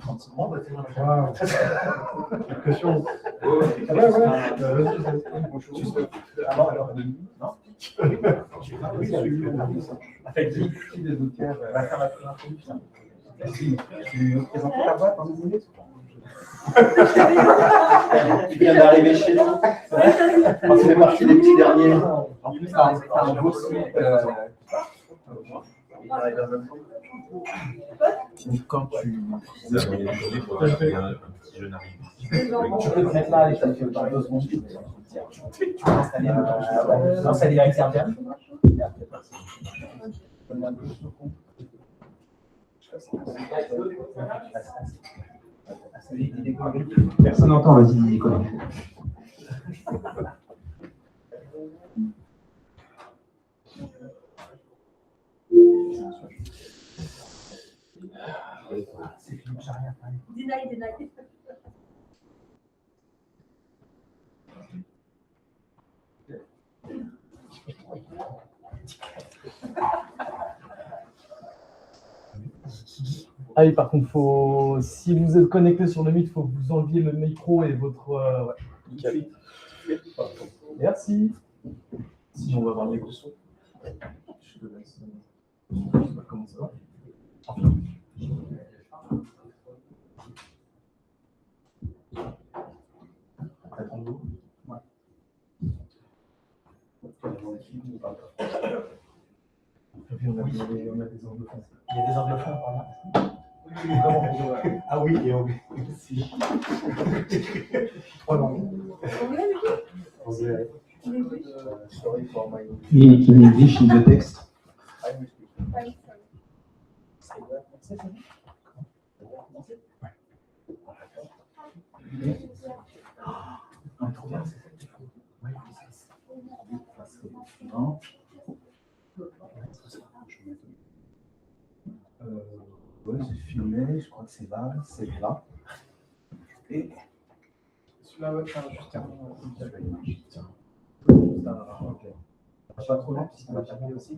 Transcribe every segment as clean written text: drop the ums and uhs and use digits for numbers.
30 secondes. Wow. Question. Alors, non. Affectif. On va faire la première introduction. Tu veux présenter ta boîte en 2 minutes? Tu viens d'arriver chez nous. On fait partie des petits derniers. En plus, t'as un beau site. Quand tu. Tu peux te mettre là et ça fait dans 2 secondes. Tu peux installer l'installer avec Serbian. Personne n'entend, vas-y, Nicolas. Deny. Ah oui, par contre, si vous êtes connecté sur le Meet, il faut que vous enleviez le micro et votre... ouais. Nickel. Merci. Sinon, on va avoir les gros sons. Je te laisse. Je sais pas comment ça va. Attends-nous. Ouais. Et puis, on a des anglophones. Il y a des anglophones par là. Ah oui, et anglais aussi. 3 langues. Anglais. Sorry for my in English in the text. Ouais, j'ai filmé, je crois que c'est là, Et Celui-là, ouais, juste un. Ok. Je pas trop long, puisqu'on va taper aussi.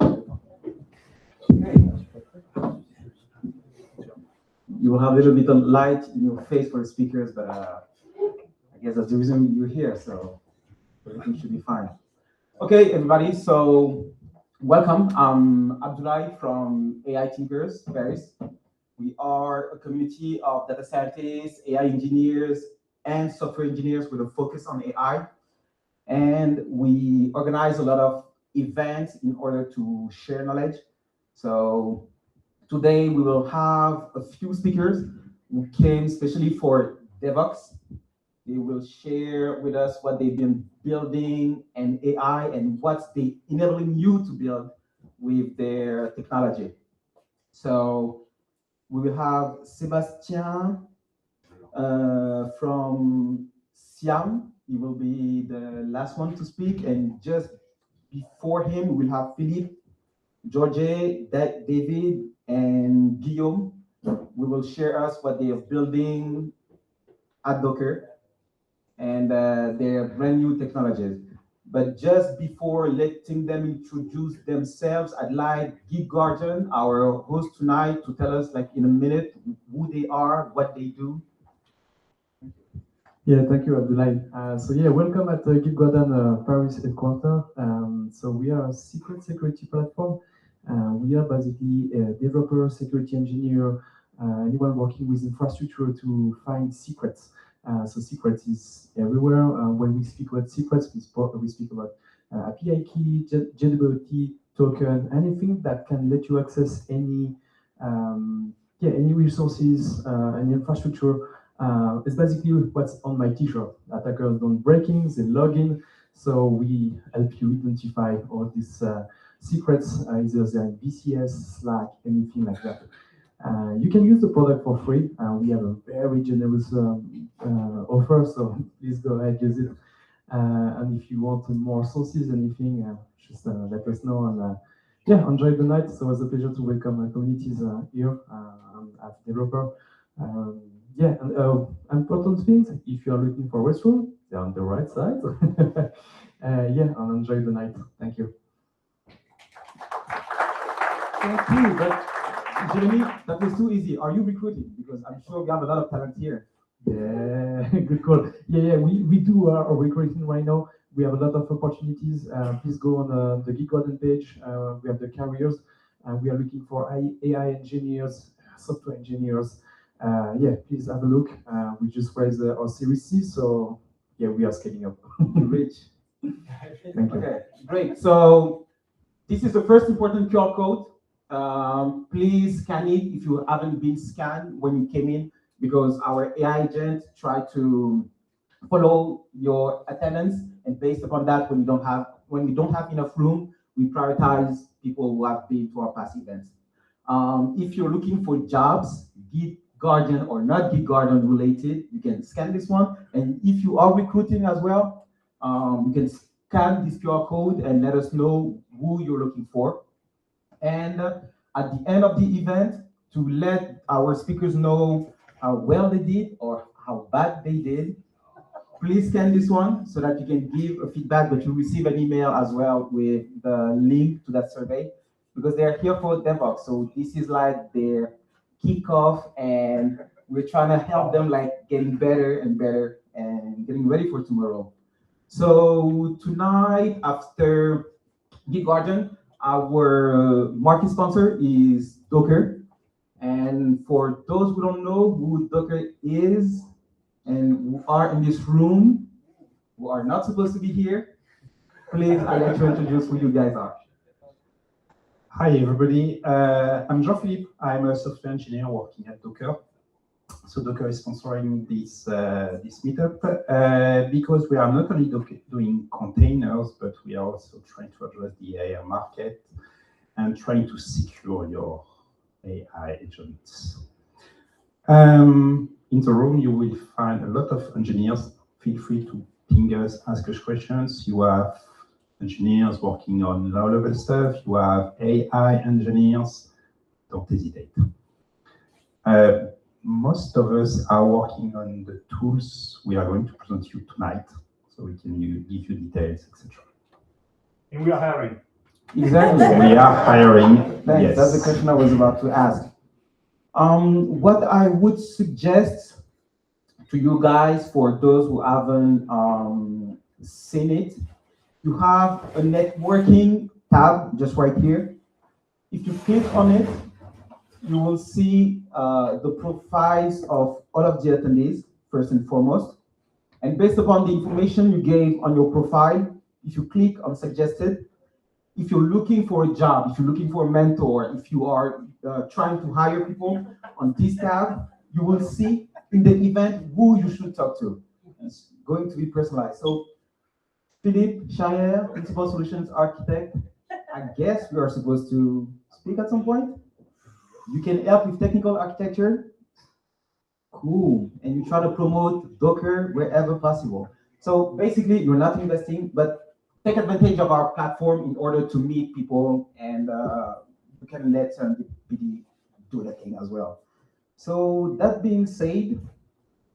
You will have a little bit of light in your face for the speakers, but I guess that's the reason you're here, so everything should be fine. Okay, everybody, so welcome. I'm Abdoulaye from AI Thinkers, Paris. We are a community of data scientists, AI engineers, and software engineers with a focus on AI. And we organize a lot of events in order to share knowledge. So today we will have a few speakers who came especially for Devoxx. They will share with us what they've been building in AI and what's they enabling you to build with their technology. So we will have Sébastien from Siam. He will be the last one to speak, and just before him, we will have Philippe, George, David, and Guillaume. We will share us what they are building at Docker and their brand new technologies. But just before letting them introduce themselves, I'd like Guy Gordon, our host tonight, to tell us, like in a minute, who they are, what they do. Yeah, thank you, Abdoulaye. So yeah, welcome at Guy Gordon Paris headquarters. So we are a secret security platform. We are basically a developer, security engineer, anyone working with infrastructure to find secrets. So secrets is everywhere. When we speak about secrets, we speak about API key, JWT, token, anything that can let you access any resources, any infrastructure. It's basically what's on my t-shirt. Attackers don't break in, they log in. So we help you identify all these secrets, either they're in VCS, Slack, anything like that. You can use the product for free. We have a very generous offer, so please go ahead, use it. And if you want more sources, anything, just let us know. And yeah, enjoy the night. So it was a pleasure to welcome communities here as developer. Yeah, and important things, if you are looking for a restroom, they're on the right side. Yeah, and enjoy the night. Thank you. Thank you. Jeremy, that was too easy. Are you recruiting? Because I'm sure we have a lot of talent here. Yeah, good call. Yeah, we do our recruiting right now. We have a lot of opportunities. Please go on the Geek Garden page. We have the careers. We are looking for AI engineers, software engineers. Yeah, please have a look. We just raised our Series C, so yeah, we are scaling up. Rich. Thank you. Okay, great. So this is the first important QR code. Please scan it if you haven't been scanned when you came in, because our AI agent tried to follow your attendance, and based upon that, when we don't have enough room, we prioritize people who have been to our past events. If you're looking for jobs, Geek Garden or not Geek Garden related, you can scan this one. And if you are recruiting as well, you can scan this QR code and let us know who you're looking for. And at the end of the event, to let our speakers know how well they did or how bad they did, please scan this one so that you can give a feedback, but you'll receive an email as well with the link to that survey, because they're here for Devoxx. So this is like their kickoff, and we're trying to help them like getting better and better and getting ready for tomorrow. So tonight, after Geek Garden, our market sponsor is Docker. And for those who don't know who Docker is and who are in this room, who are not supposed to be here, please, I'd like to introduce who you guys are. Hi, everybody. I'm Jean-Philippe. I'm a software engineer working at Docker. So Docker is sponsoring this meetup because we are not only doing containers, but we are also trying to address the AI market and trying to secure your AI agents. In the room, you will find a lot of engineers. Feel free to ping us, ask us questions. You have engineers working on low-level stuff. You have AI engineers. Don't hesitate. Most of us are working on the tools we are going to present you tonight, so we can give you details, etc. And we are hiring. Exactly. We are hiring. Thanks. Yes. That's the question I was about to ask. What I would suggest to you guys, for those who haven't seen it, you have a networking tab just right here. If you click on it, you will see the profiles of all of the attendees, first and foremost. And based upon the information you gave on your profile, if you click on suggested, if you're looking for a job, if you're looking for a mentor, if you are trying to hire people, on this tab, you will see in the event who you should talk to. It's going to be personalized. So, Philippe Chayer, Principal Solutions Architect, I guess we are supposed to speak at some point. You can help with technical architecture. Cool. And you try to promote Docker wherever possible. So basically, you're not investing, but take advantage of our platform in order to meet people, and you can let serendipity do the thing as well. So that being said,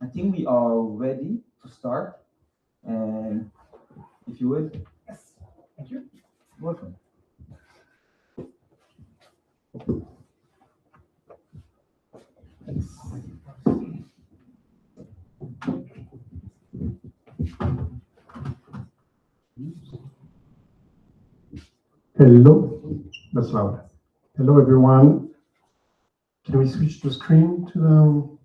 I think we are ready to start. And if you would. Yes. Thank you. Welcome. Hello. That's loud. Hello, everyone. Can we switch the screen to the...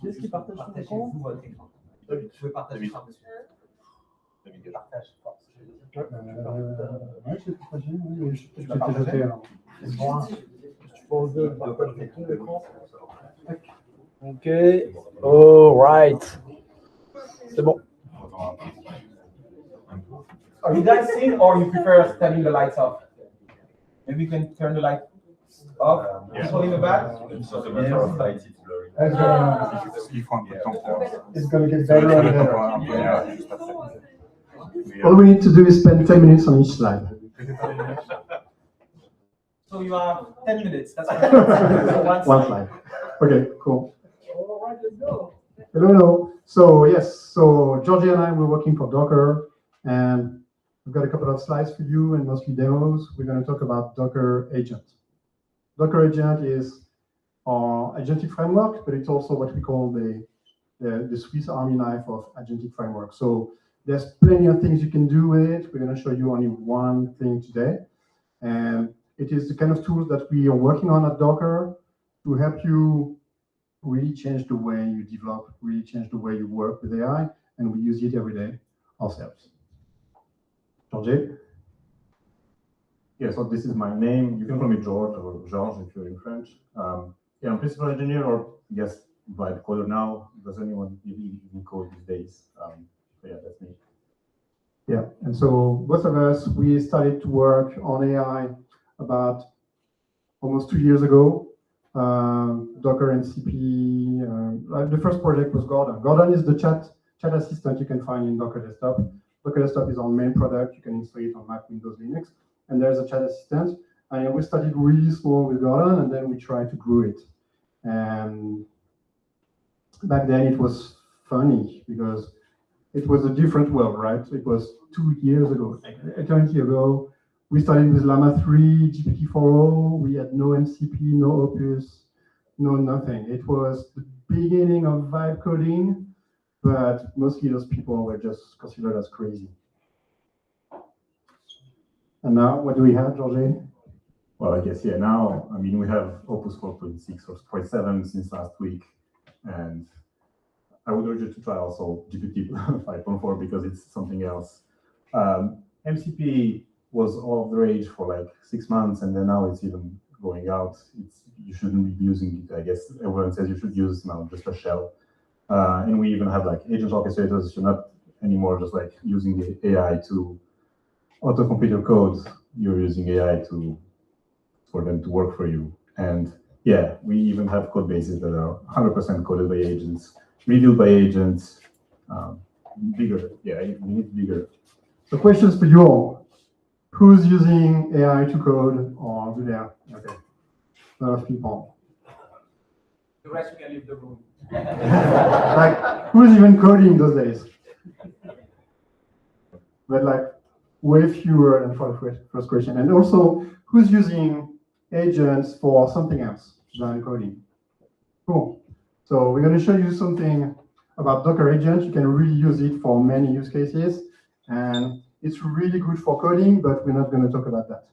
Qui est-ce qui partage son écran? Votre écran. Vous pouvez partager par-dessus. Partage. Ouais, c'est partagé, oui, je Tu l'as partagé alors. C'est bon. Tu peux enlever ton écran. Ok. All right. C'est bon. Are you guys seeing, or you prefer turning the lights off? Maybe you can turn the light off. People in the back. It's not a matter of light, it's blurry. It's going to get better and better. Yeah. All we need to do is spend 10 minutes on each slide. So So you have 10 minutes. That's one One slide. Okay, cool. All right, let's go. Hello. So yes, so Georgie and I were working for Docker, and we've got a couple of slides for you and mostly demos. We're going to talk about Docker Agent. Docker Agent is our agentic framework, but it's also what we call the Swiss Army knife of agentic framework. So there's plenty of things you can do with it. We're going to show you only one thing today. And it is the kind of tools that we are working on at Docker to help you really change the way you develop, really change the way you work with AI, and we use it every day ourselves. Georgie? Yeah, so this is my name. You can call me George or Georges if you're in French. Yeah, I'm principal engineer, or I guess by coder now. Does anyone even code these days? So yeah, that's me. Yeah, and so both of us, we started to work on AI about almost 2 years ago. Docker and CP. The first project was Gordon. Gordon is the chat assistant you can find in Docker Desktop. Docker Desktop is our main product. You can install it on Mac, Windows, Linux. And there's a chat assistant. And we started really small with Gordon, and then we tried to grow it. And back then it was funny because it was a different world, right? It was 2 years ago, like eternity ago. We started with Llama 3, GPT-4o. We had no MCP, no Opus, no nothing. It was the beginning of vibe coding, but mostly those people were just considered as crazy. And now, what do we have, Georgie? Well, I guess, yeah, now, I mean, we have Opus 4.6 or 4.7 since last week. And I would urge you to try also GPT 5.4 because it's something else. MCP was all of the rage for like 6 months, and then now it's even going out. You shouldn't be using it. I guess everyone says you should use now just a shell. And we even have like agent orchestrators. You're not anymore just like using the AI to autocomplete your code. You're using AI for them to work for you. And yeah, we even have code bases that are 100% coded by agents, reviewed by agents, bigger. Yeah, we need bigger. So questions for you all. Who's using AI to code or do they have? Okay, a lot of people. The rest you can leave the room. Like, who's even coding those days? But like, way fewer than for the first question. And also, who's using agents for something else than coding? Cool. So we're going to show you something about Docker Agent. You can really use it for many use cases. And it's really good for coding, but we're not going to talk about that.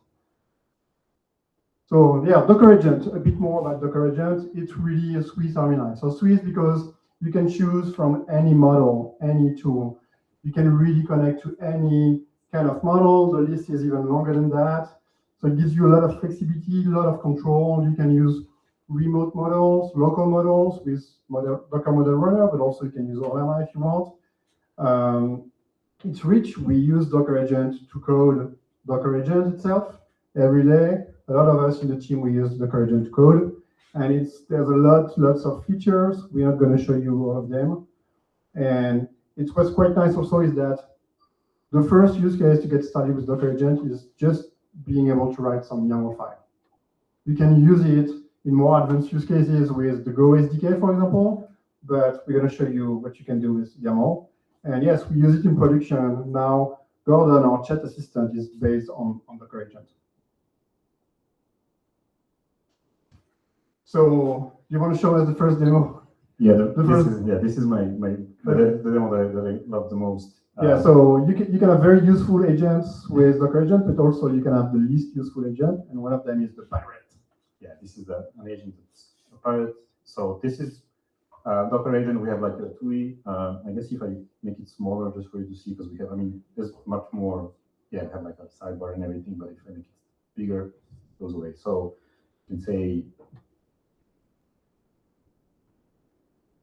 So yeah, Docker Agent, a bit more about Docker Agent. It's really a Swiss Army knife. So Swiss because you can choose from any model, any tool. You can really connect to any kind of model. The list is even longer than that. So it gives you a lot of flexibility, a lot of control. You can use remote models, local models with Docker Model Runner, but also you can use Llama if you want. It's rich. We use Docker Agent to code Docker Agent itself every day. A lot of us in the team, we use Docker Agent to code. And there's lots of features. We are going to show you all of them. And what's quite nice also is that the first use case to get started with Docker Agent is just being able to write some YAML file. You can use it in more advanced use cases with the Go SDK, for example, but we're going to show you what you can do with YAML. And yes, we use it in production. Now, Gordon, our chat assistant, is based on Docker Agent. So, you want to show us the first demo? Yeah, this is the demo that I love the most. Yeah, so you can have very useful agents with Docker Agent, but also you can have the least useful agent, and one of them is the pirate. Yeah, this is an agent that's a pirate. So this is Docker Agent. We have like a TUI. I guess if I make it smaller just for you to see, because we have, I mean, there's much more. Yeah, I have like a sidebar and everything, but if I make it bigger, it goes away. So you can say,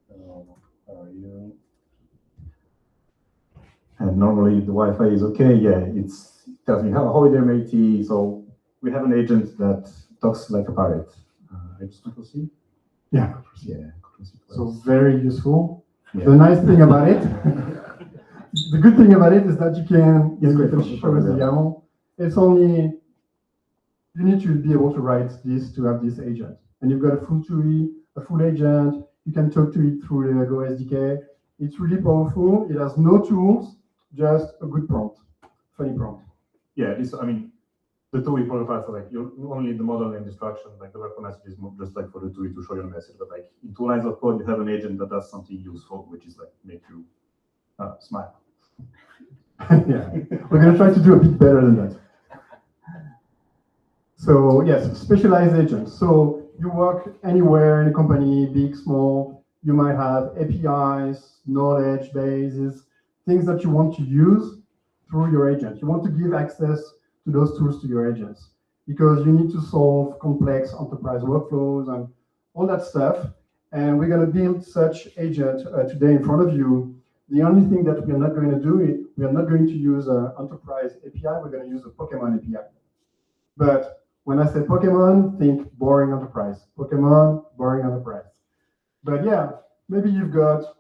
how are you? And normally the Wi-Fi is okay. Yeah, it tells me how are you, matey. So we have an agent that talks like a pirate. I just Control C. Yeah. Yeah. So very useful. Yeah. The nice thing about it, the good thing about it is that you can show us the YAML. It's only you need to be able to write this to have this agent. And you've got a full TUI, a full agent. You can talk to it through the Go SDK. It's really powerful. It has no tools, just a good prompt, funny prompt. Yeah, I mean, the TUI prototypes are like you only need the model and instruction, like the welcome message is more just like for the TUI to show you the message. But like in 2 lines of code, you have an agent that does something useful, which is like make you smile. Yeah, we're gonna try to do a bit better than that. So yes, specialized agents. So you work anywhere in a company, big, small. You might have APIs, knowledge bases, things that you want to use through your agent. You want to give access to those tools to your agents because you need to solve complex enterprise workflows and all that stuff. And we're going to build such agent today in front of you. The only thing that we are not going to do, we are not going to use an enterprise API. We're going to use a Pokemon API. But when I say Pokemon, think boring enterprise. Pokemon, boring enterprise. But yeah, maybe you've got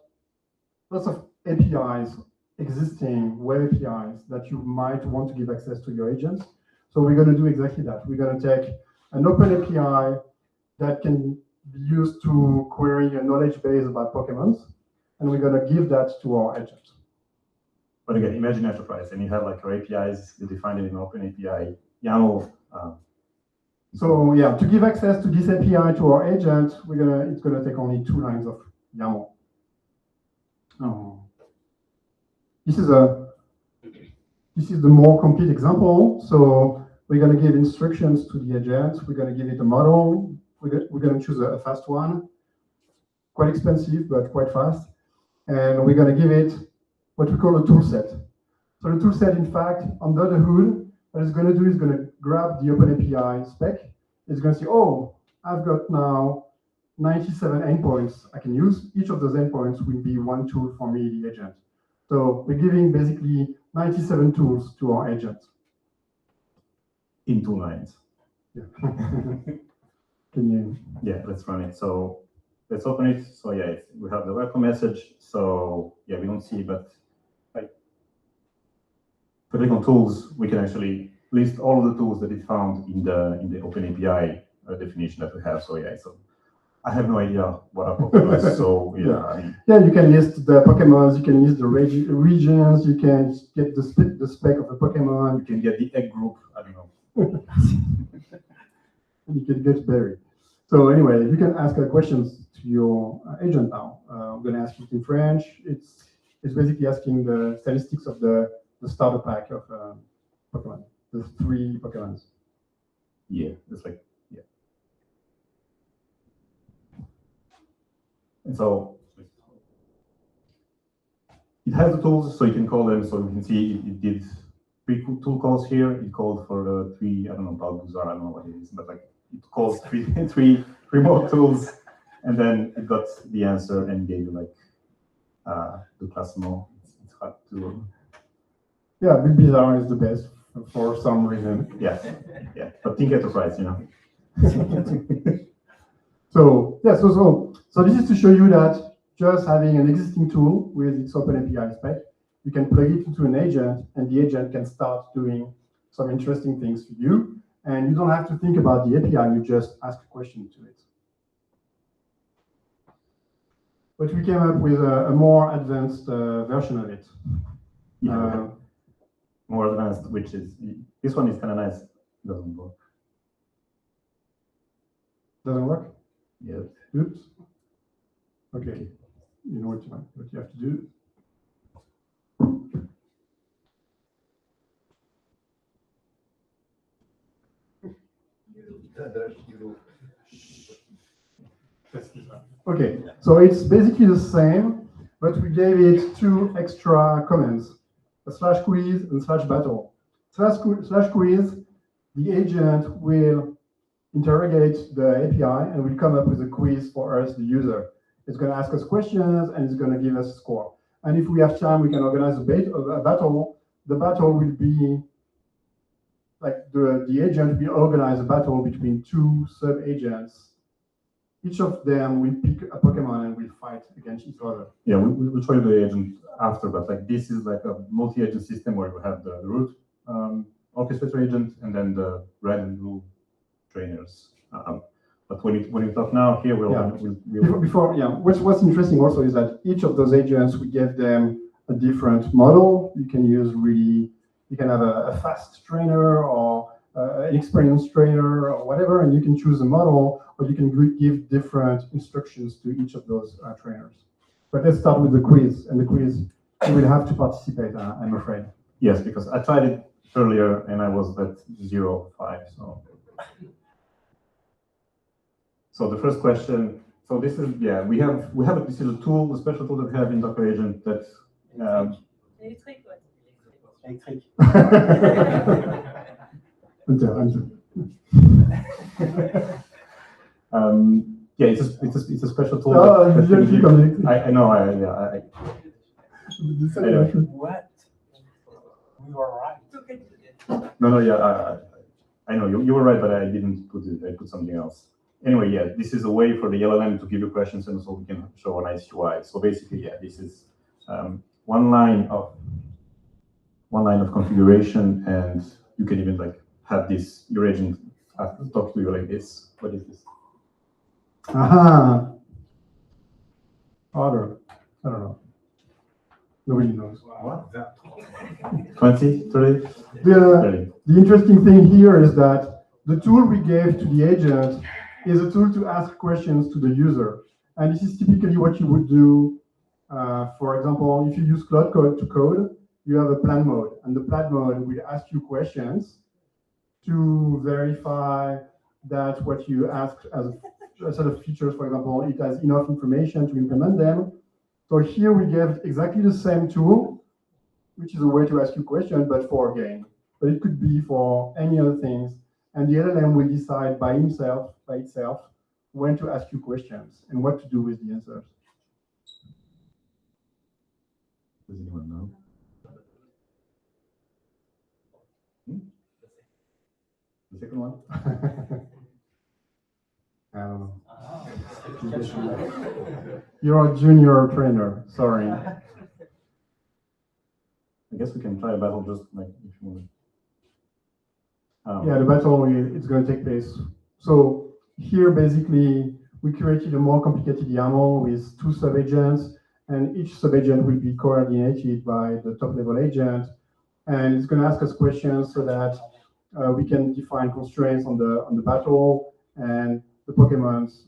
lots of APIs, existing web APIs that you might want to give access to your agents. So we're going to do exactly that. We're going to take an open API that can be used to query a knowledge base about Pokemons, and we're going to give that to our agent. But again, imagine enterprise, and you have like your APIs, you define it in open API, YAML. So yeah, to give access to this API to our agent, it's gonna take only 2 lines of YAML. This is the more complete example. So we're gonna give instructions to the agent. We're gonna give it a model. We're gonna choose a fast one, quite expensive but quite fast, and we're gonna give it what we call a toolset. So the toolset, in fact, under the hood, what it's going to do is going to grab the OpenAPI spec. It's going to say, oh, I've got now 97 endpoints I can use. Each of those endpoints will be one tool for me, the agent. So we're giving basically 97 tools to our agent. In 2 lines. Yeah. Can you? Yeah, let's run it. So let's open it. So yeah, we have the welcome message. So yeah, we don't see, but if we click on tools, we can actually list all of the tools that it found in the OpenAPI definition that we have. So yeah, so I have no idea what a Pokemon is. So yeah, yeah, you can list the Pokemons, you can list the regions, you can get the spec of the Pokemon, you can get the egg group. I don't know. And you can get buried. So anyway, you can ask questions to your agent now. I'm going to ask it in French. It's basically asking the statistics of the starter pack of Pokemon, the 3 Pokemons. Yeah, it's like, yeah. And so it has the tools, so you can call them. So you can see it did 3 tool calls here. It called for the 3, I don't know, Balbuzar, I don't know what it is, but like it calls three more tools, and then it got the answer and gave you like the class more. It's hard to. Yeah, Big Bizarre is the best for some reason. Yeah, yeah. But think enterprise, you know. So yeah, so this is to show you that just having an existing tool with its OpenAPI spec, you can plug it into an agent, and the agent can start doing some interesting things for you. And you don't have to think about the API, you just ask a question to it. But we came up with a more advanced version of it. Yeah, more advanced, which is, this one is kind of nice. Doesn't work. Doesn't work? Yeah. Oops. Okay. You know what you have to do. Okay, so it's basically the same, but we gave it 2 extra comments, a /quiz and /battle. /quiz, the agent will interrogate the API and will come up with a quiz for us, the user. It's going to ask us questions and it's going to give us a score. And if we have time, we can organize a battle. The battle will be like the agent will organize a battle between 2 sub-agents. Each of them will pick a Pokemon and will fight against each other. Yeah, we'll show you the agent after, but like this is like a multi-agent system where we have the root orchestrator agent and then the red and blue trainers. But when you talk now here, What's interesting also is that each of those agents, we give them a different model. You can have a fast trainer or an experienced trainer or whatever, and you can choose a model, or you can give different instructions to each of those trainers. But let's start with the quiz, and the quiz, you will have to participate, I'm afraid. Yes, because I tried it earlier and I was at 0.5. So the first question. So this is this is a tool, a special tool that we have in Docker Agent that. Electric. It's a special tool. I know. What? We were right. I know you were right, but I didn't put it. I put something else. Anyway, this is a way for the LLM to give you questions, and so we can show a nice UI. So basically, this is one line of configuration, and you can even have your agent talk to you like this. What is this? Order. I don't know. Nobody knows. What? 20, 30? The interesting thing here is that the tool we gave to the agent is a tool to ask questions to the user. And this is typically what you would do. For example, if you use Cloud Code to code, you have a plan mode. And the plan mode will ask you questions to verify that what you ask as a set of features, for example, it has enough information to implement them. So here we gave exactly the same tool, which is a way to ask you questions, but for a game. But it could be for any other things. And the LLM will decide by itself, when to ask you questions and what to do with the answers. Does anyone know? The second one? I don't know. You're a junior trainer, sorry. I guess we can try a battle just if you want to. The battle it's going to take place. So here, basically, we created a more complicated YAML with 2 sub-agents, and each sub-agent will be coordinated by the top-level agent, and it's going to ask us questions so that we can define constraints on the battle, and the Pokemons,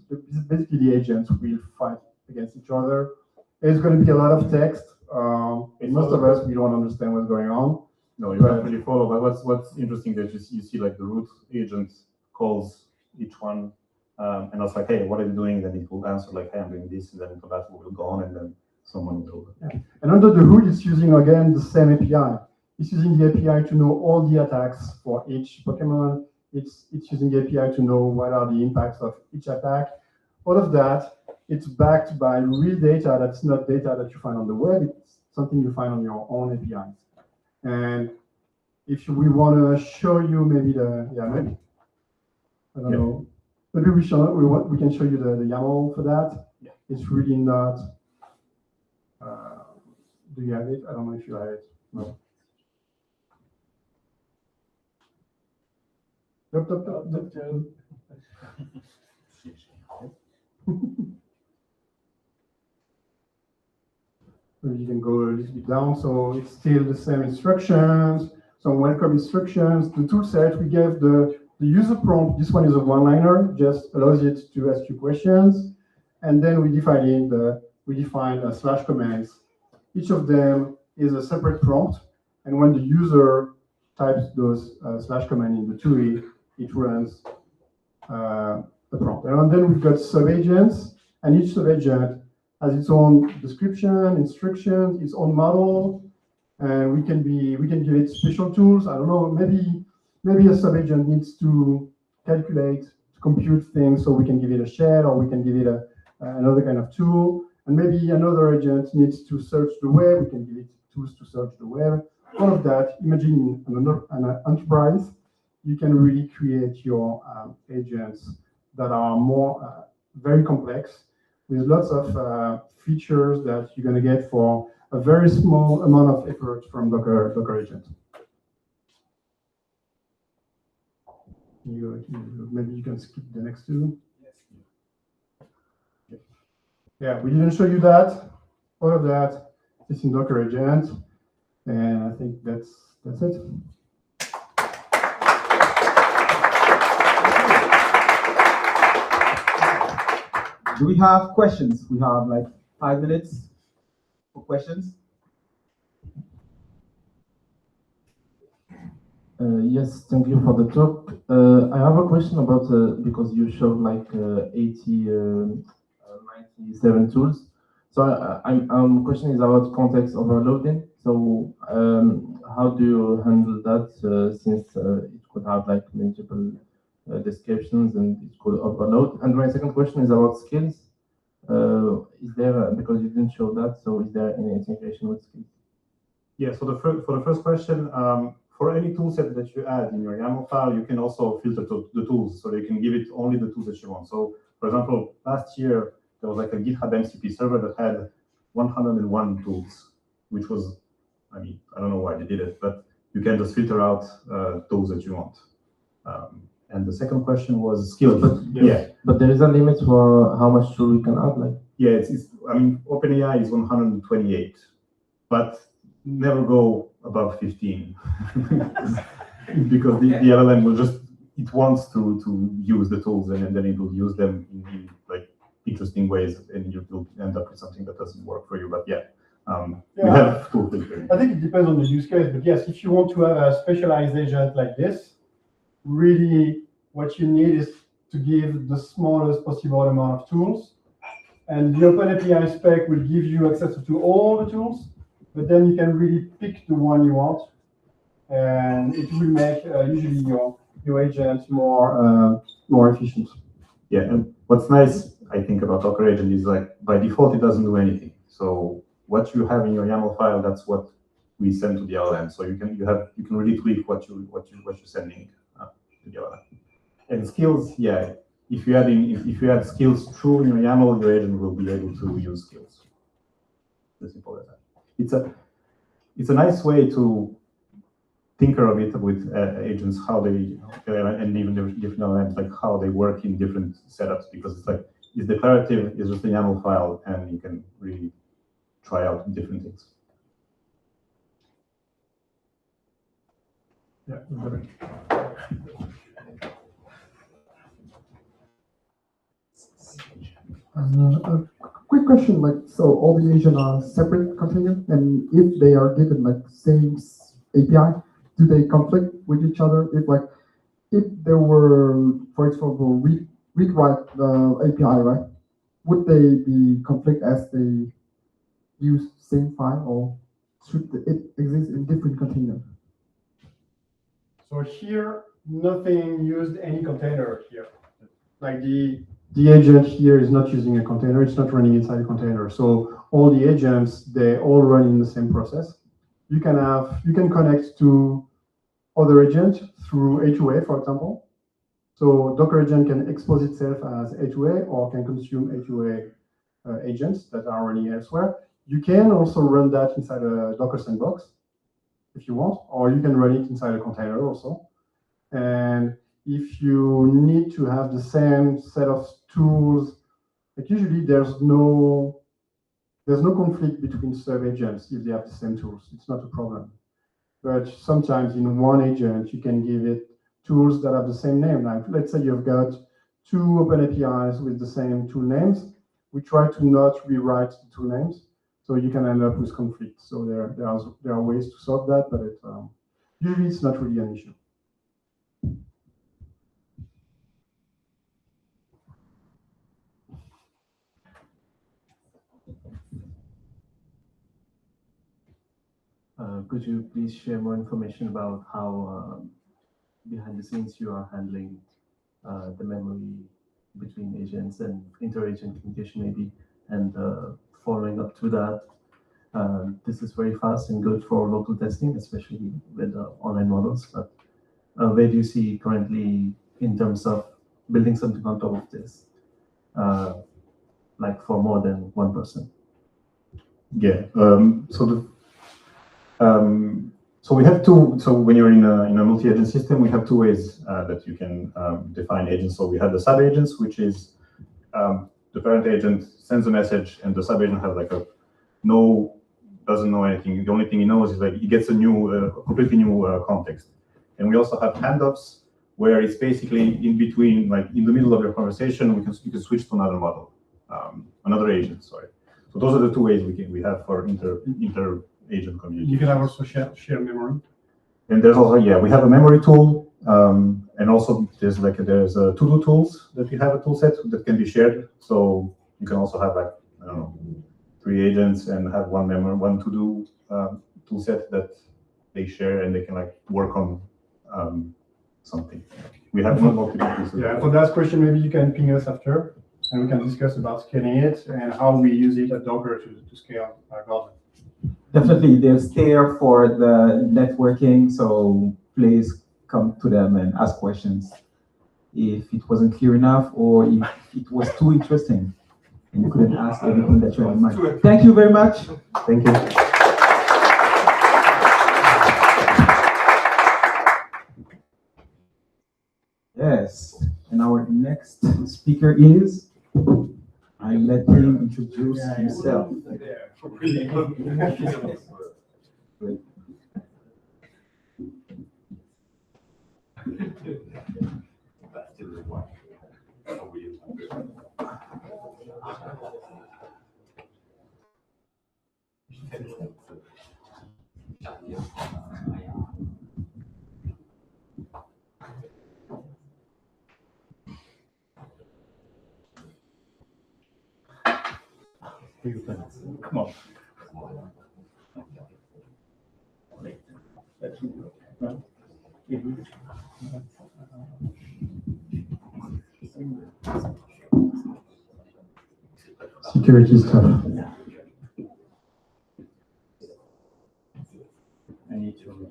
basically the agents, will fight against each other. There's going to be a lot of text. Most of us, we don't understand what's going on. No, you can't really follow. But what's interesting that you see the root agent calls each one, and it's like, hey, what are you doing? Then it will answer hey, I'm doing this, and then the battle will go on, and then someone will. Yeah. And under the hood, it's using again the same API. It's using the API to know all the attacks for each Pokemon. It's using the API to know what are the impacts of each attack. All of that, it's backed by real data. That's not data that you find on the web. It's something you find on your own APIs. And if we want to show you maybe maybe. I don't know. Maybe we can show you the YAML for that. Yeah. It's really not. Do you have it? I don't know if you have it. No. Nope. You can go a little bit down. So it's still the same instructions, some welcome instructions. The tool set, we gave the user prompt. This one is a one-liner, just allows it to ask you questions. And then we define slash commands. Each of them is a separate prompt. And when the user types those slash command in the TUI, it runs the prompt. And then we've got sub-agents, and each sub-agent has its own description, instructions, its own model, and we can give it special tools. I don't know, maybe a sub-agent needs to calculate, to compute things, so we can give it a shell, or we can give it another kind of tool. And maybe another agent needs to search the web, we can give it tools to search the web. All of that, imagine an enterprise, you can really create your agents that are more very complex, with lots of features that you're going to get for a very small amount of effort from Docker Agent. Maybe you can skip the next two. Yeah, we didn't show you that. All of that is in Docker Agent, and I think that's it. Do we have questions? We have like 5 minutes for questions. Yes, thank you for the talk. I have a question about, because you showed like 97 tools. So I'm question is about context overloading. So how do you handle that since it could have like multiple descriptions and it could overload? And my second question is about skills. Is there, because you didn't show that, so is there any integration with skills? Yeah, so for the first question, for any toolset that you add in your YAML file, you can also filter the tools, so you can give it only the tools that you want. So, for example, last year, there was like a GitHub MCP server that had 101 tools, which was, I mean, I don't know why they did it, but you can just filter out tools that you want. And the second question was skills. But there is a limit for how much tool we can add, like? Yeah, I mean, OpenAI is 128, but never go above 15 because the LLM will just, it wants to use the tools and then it will use them in like interesting ways, and you will end up with something that doesn't work for you. But we have tool filtering. I think it depends on the use case, but yes, if you want to have a specialized agent like this, really what you need is to give the smallest possible amount of tools, and the OpenAPI spec will give you access to all the tools, but then you can really pick the one you want, and it will make usually your agent more efficient. Yeah, and what's nice, I think, about Docker Agent is like by default it doesn't do anything. So what you have in your YAML file, that's what we send to the LLM. So you can really tweak what you're sending to the LLM. And skills, yeah, if you add skills through your YAML, your agent will be able to use skills. As simple as that. It's a nice way to tinker a bit with agents, how they and even the different LLMs, like how they work in different setups, because it's like it's declarative, it's just a YAML file, and you can really try out different things. Yeah. A quick question, like, so all the agents are separate containers, and if they are given like same API, do they conflict with each other? If there were, for example, read-write API, right? Would they be conflict as they use same file, or should it exist in different containers? So here, nothing used any container here. Like the agent here is not using a container, it's not running inside a container. So all the agents, they all run in the same process. You can connect to other agents through A2A, for example. So Docker agent can expose itself as A2A or can consume A2A agents that are running elsewhere. You can also run that inside a Docker sandbox if you want, or you can run it inside a container also. And if you need to have the same set of tools, like usually there's no conflict between sub agents if they have the same tools. It's not a problem. But sometimes in one agent, you can give it tools that have the same name. Like let's say you've got two open APIs with the same tool names. We try to not rewrite the tool names, so you can end up with conflict. So there are ways to solve that, but usually it's not really an issue. Could you please share more information about how behind the scenes you are handling the memory between agents and inter-agent communication maybe, and following up to that, this is very fast and good for local testing, especially with online models, but where do you see currently in terms of building something on top of this, like for more than one person? Yeah, so So we have two. So when you're in a multi-agent system, we have two ways that you can define agents. So we have the sub-agents, which is the parent agent sends a message, and the sub-agent has like doesn't know anything. The only thing he knows is like he gets a new, completely new context. And we also have handoffs, where it's basically in between, like in the middle of your conversation, you can switch to another model, another agent. Sorry. So those are the two ways we have for inter-agent communication. You can have also share memory. And there's also we have a memory tool, and also there's to-do tools that we have a tool set that can be shared. So you can also have like I don't know 3 agents and have one to-do tool set that they share and they can like work on something. We have multiple pieces. Yeah, for that question, maybe you can ping us after, and we can discuss about scaling it and how we use it at Docker to scale our Garden. Definitely, they're there for the networking, so please come to them and ask questions if it wasn't clear enough or if it was too interesting and you couldn't ask everything that you have in mind. Thank you very much. Thank you. Yes, and our next speaker is, I let him introduce himself. Come on. 'Security stuff. I need to read.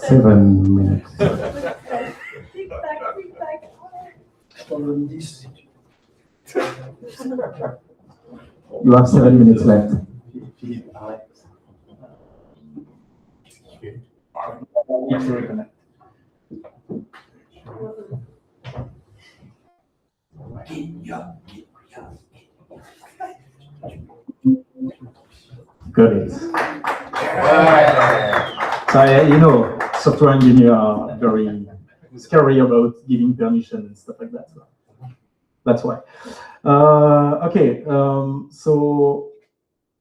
Seven minutes. You have 7 minutes left. Got it. So, Software engineers are very scary about giving permission and stuff like that. So that's why. Okay. So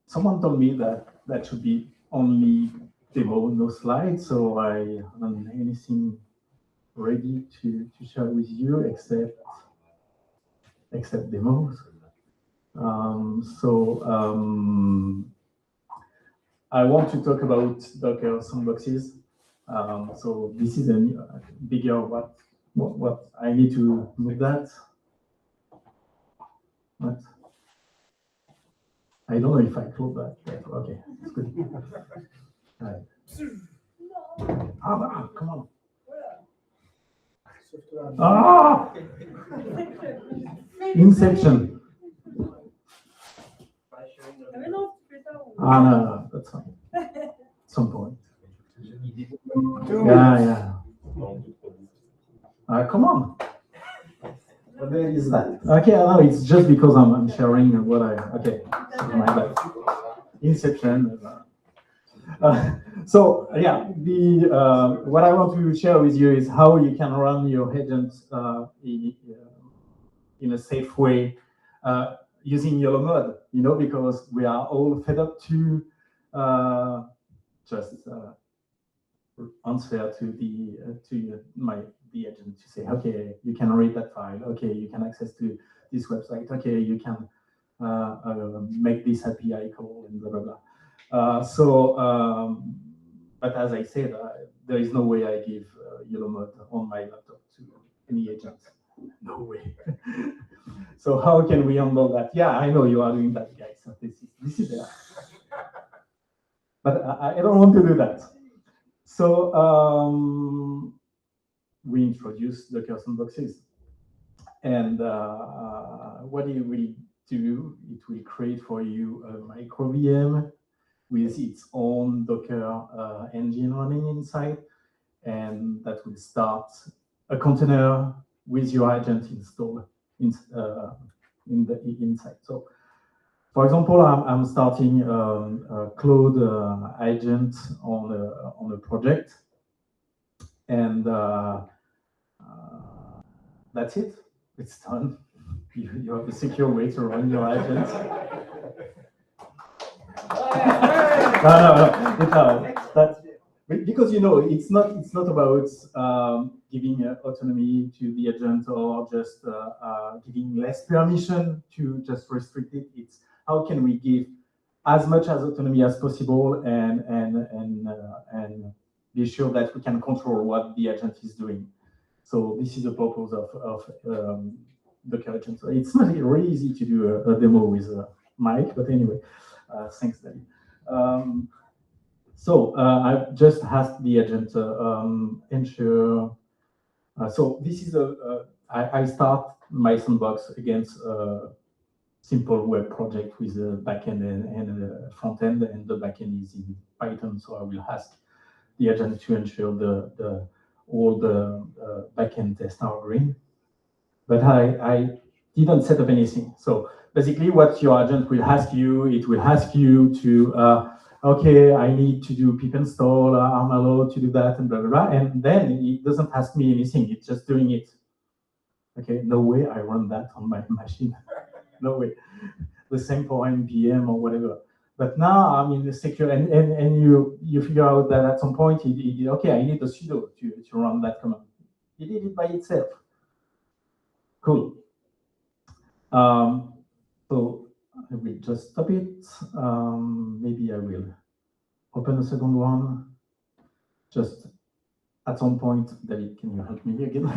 someone told me that should be only demo, no slides. So I haven't anything ready to share with you except demos. I want to talk about Docker sandboxes. So this is a bigger what I need to move that. What? I don't know if I close that. Okay, it's good. All right. Come on. Inception. No, that's fine. At some point. Yeah. Come on. What the hell is that? Okay, I know it's just because I'm sharing what okay. My bad. Inception. So yeah, what I want to share with you is how you can run your agents in a safe way using YOLO mode. Because we are all fed up to just answer to the agent to say, okay, you can read that file. Okay, you can access to this website. Okay, you can make this API call and blah blah blah. But as I said, there is no way I give YOLO mode on my laptop to any agent. No way. So how can we handle that? Yeah, I know you are doing that, guys. So this is there. But I don't want to do that. So we introduced Docker sandboxes. And what it will do, it will create for you a micro VM with its own Docker engine running inside. And that will start a container with your agent installed inside. So, for example, I'm starting a Cloud agent on a project, and that's it. It's done. You have a secure way to run your agent. No. That's because it's not about giving autonomy to the agent or just giving less permission to just restrict it. It's how can we give as much as autonomy as possible and be sure that we can control what the agent is doing. So this is the purpose of Docker agent. So it's not really easy to do a demo with Mike, but anyway, thanks, David. So I just asked the agent ensure. So this is I start my sandbox against a simple web project with a backend and a front end, and the backend is in Python. So I will ask the agent to ensure all the backend tests are green. But I didn't set up anything. So basically, what your agent will ask you, it will ask you to okay, I need to do pip install, I'm allowed to do that, and blah, blah, blah. And then it doesn't ask me anything, it's just doing it. Okay, no way I run that on my machine. No way. The same for npm or whatever. But now I'm in the secure, and you figure out that at some point, okay, I need a sudo to run that command. It did it by itself. Cool. So I will just stop it. Maybe I will open a second one. Just at some point, David, can you help me again?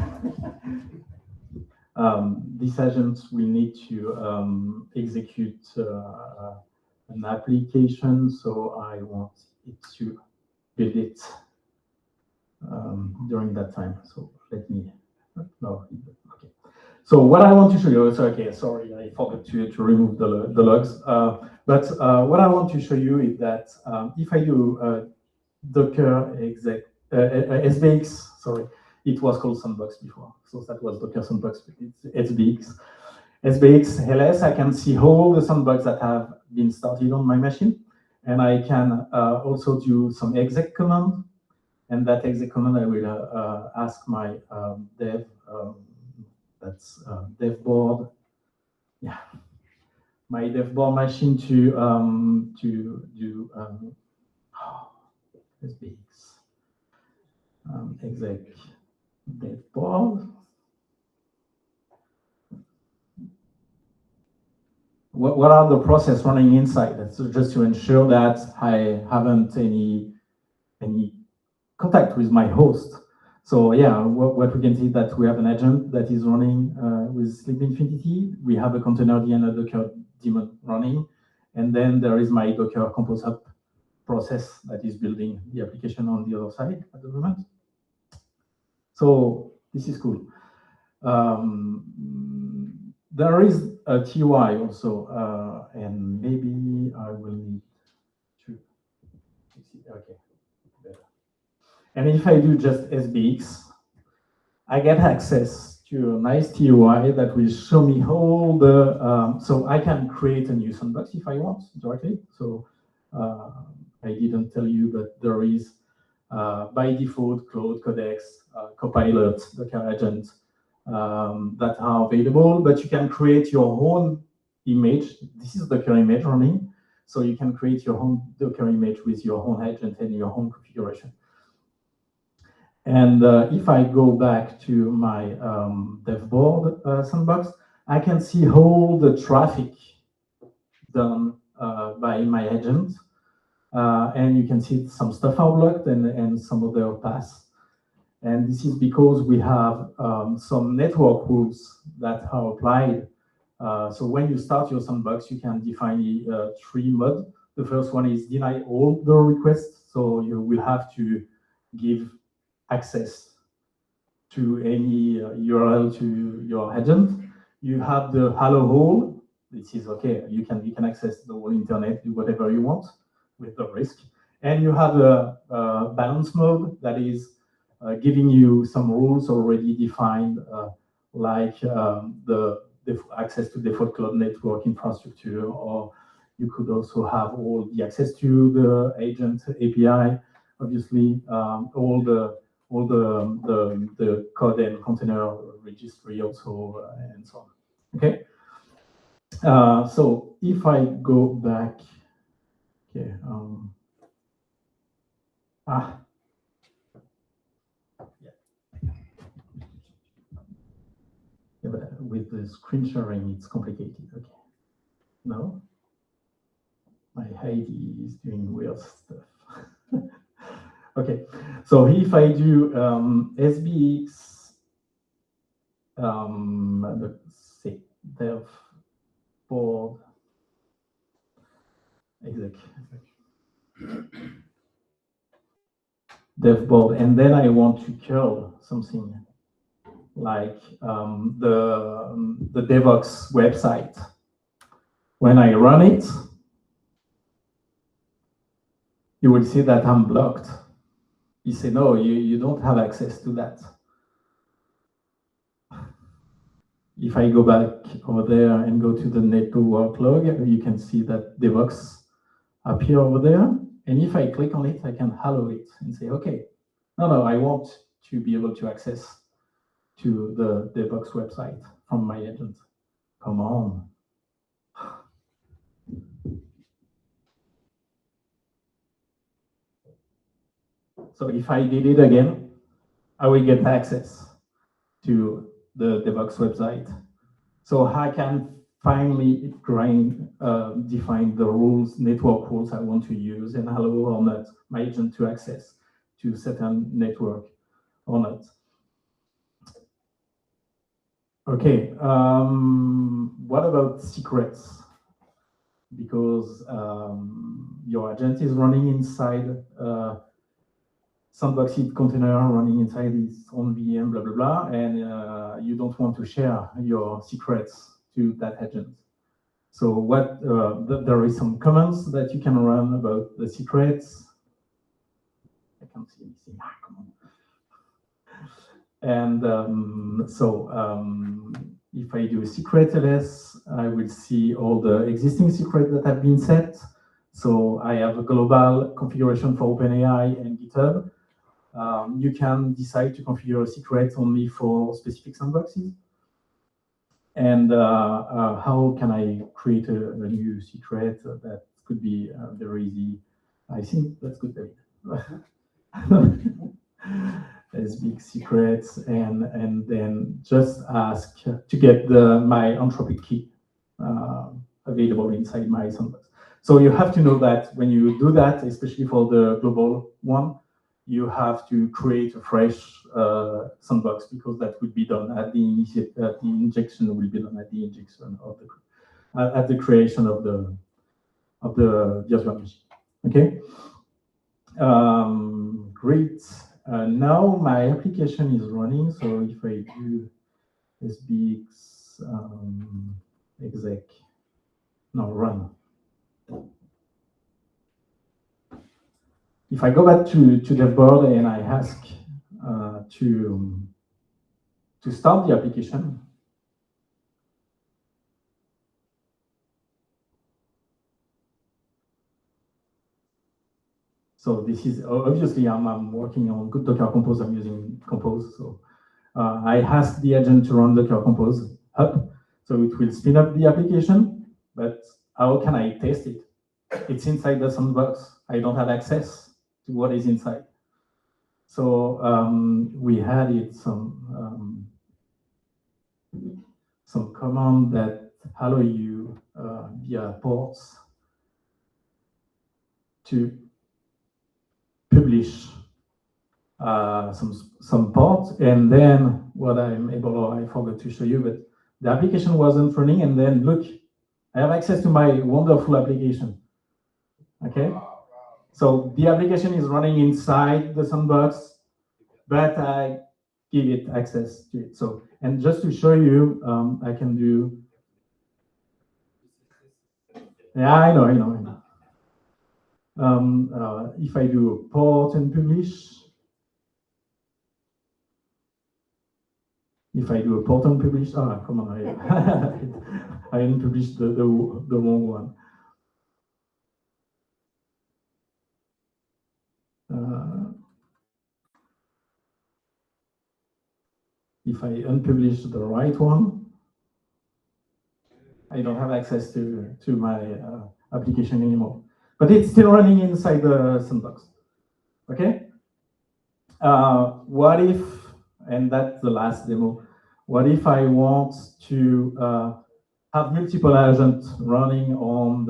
This agent will need to execute an application, so I want it to build it during that time. So let me, no, okay. So what I want to show you, okay, sorry, I forgot to remove the logs. But what I want to show you is that if I do Docker exec, SBX, sorry, it was called Sandbox before. So that was Docker Sandbox, it's SBX. SBX LS, I can see all the sandbox that have been started on my machine. And I can also do some exec command. And that exec command, I will ask my dev, that's dev board. Yeah, my dev board machine to do SBX exec dev board. What are the process running inside? That's just to ensure that I haven't any contact with my host. So yeah, what we can see that we have an agent that is running with Sleep Infinity. We have a container and a Docker daemon running. And then there is my Docker Compose Up process that is building the application on the other side at the moment. So this is cool. There is a TUI also, and maybe I will need to, okay. And if I do just SBX, I get access to a nice TUI that will show me all the, so I can create a new sandbox if I want directly. So I didn't tell you, but there is by default Cloud Codex, Copilot, Docker Agent that are available, but you can create your own image. This is Docker image running. So you can create your own Docker image with your own agent and your own configuration. And if I go back to my dev board sandbox, I can see all the traffic done by my agent. And you can see some stuff are blocked and some other paths. And this is because we have some network rules that are applied. So when you start your sandbox, you can define 3 modes. The first one is deny all the requests. So you will have to give access to any URL to your agent. You have the hello whole. This is okay. You can access the whole internet, do whatever you want with the risk. And you have a balance mode that is giving you some rules already defined, like the access to default cloud network infrastructure, or you could also have all the access to the agent API, obviously, all the code and container registry also, and so on. Okay. So if I go back, okay. Yeah, but with the screen sharing, it's complicated. Okay. No? My Heidi is doing weird stuff. Okay. So if I do SBX, let's see, dev board exec. Dev board, and then I want to curl something like the Devoxx website. When I run it, you will see that I'm blocked. You say, no, you don't have access to that. If I go back over there and go to the network log, you can see that Devoxx appear over there. And if I click on it, I can hello it and say, okay, no, I want to be able to access to the Devoxx website from my agent. Come on. So if I did it again, I will get access to the Devoxx website. So I can finally define the rules, network rules I want to use, and allow or not my agent to access to certain network or not. Okay, what about secrets? Because your agent is running inside sandbox container, running inside its own VM, blah, blah, blah, and you don't want to share your secrets to that agent. So what there is some commands that you can run about the secrets. I can't see anything. Come on. And if I do secret ls, I will see all the existing secrets that have been set. So I have a global configuration for OpenAI and GitHub. You can decide to configure a secret only for specific sandboxes. And how can I create a new secret? That could be very easy. I think that's good, David. As big secrets, and then just ask to get my Anthropic key available inside my sandbox. So you have to know that when you do that, especially for the global one, you have to create a fresh sandbox, because that will be done at the injection will be done at the injection of the at the creation of the virtual machine. Okay. Great. Now my application is running. So if I do SBX exec, no, run. If I go back to dev board and I ask to start the application, so this is obviously I'm working on good Docker Compose. I'm using Compose, so I ask the agent to run Docker Compose up, so it will spin up the application. But how can I test it? It's inside the sandbox. I don't have access to what is inside. So we added some command that allow you via ports to publish some ports, and then what I'm able, I forgot to show you, but the application wasn't running, and then look, I have access to my wonderful application. Okay, so the application is running inside the sandbox, but I give it access to it. So, and just to show you, I can do. Yeah, I know. If I do port and publish, come on, I unpublished the wrong one. If I unpublish the right one, I don't have access to my application anymore. But it's still running inside the sandbox. Okay? What if, and that's the last demo, what if I want to have multiple agents running on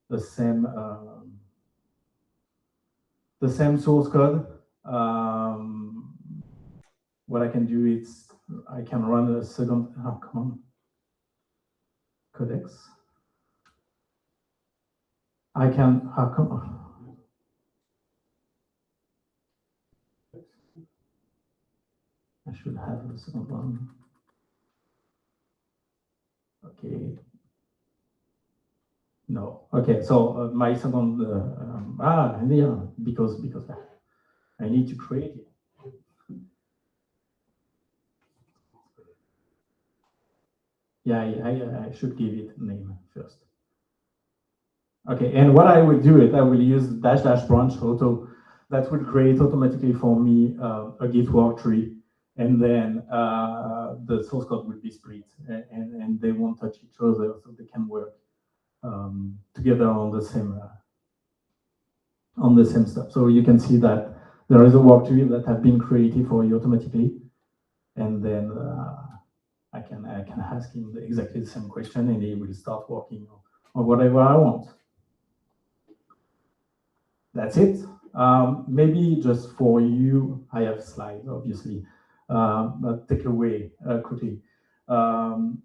the same source code? What I can do is I can run a second, codex. I can, I should have the second one. Okay. No. Okay. So my second, yeah, because I need to create it. Yeah, I should give it a name first. Okay, and what I will do I will use --branch auto that will create automatically for me a Git work tree, and then the source code will be split, and they won't touch each other, so they can work together on the same stuff. So you can see that there is a work tree that have been created for you automatically, and then I can ask him exactly the same question, and he will start working on whatever I want. That's it. Maybe just for you, I have slides, obviously, but take away quickly. The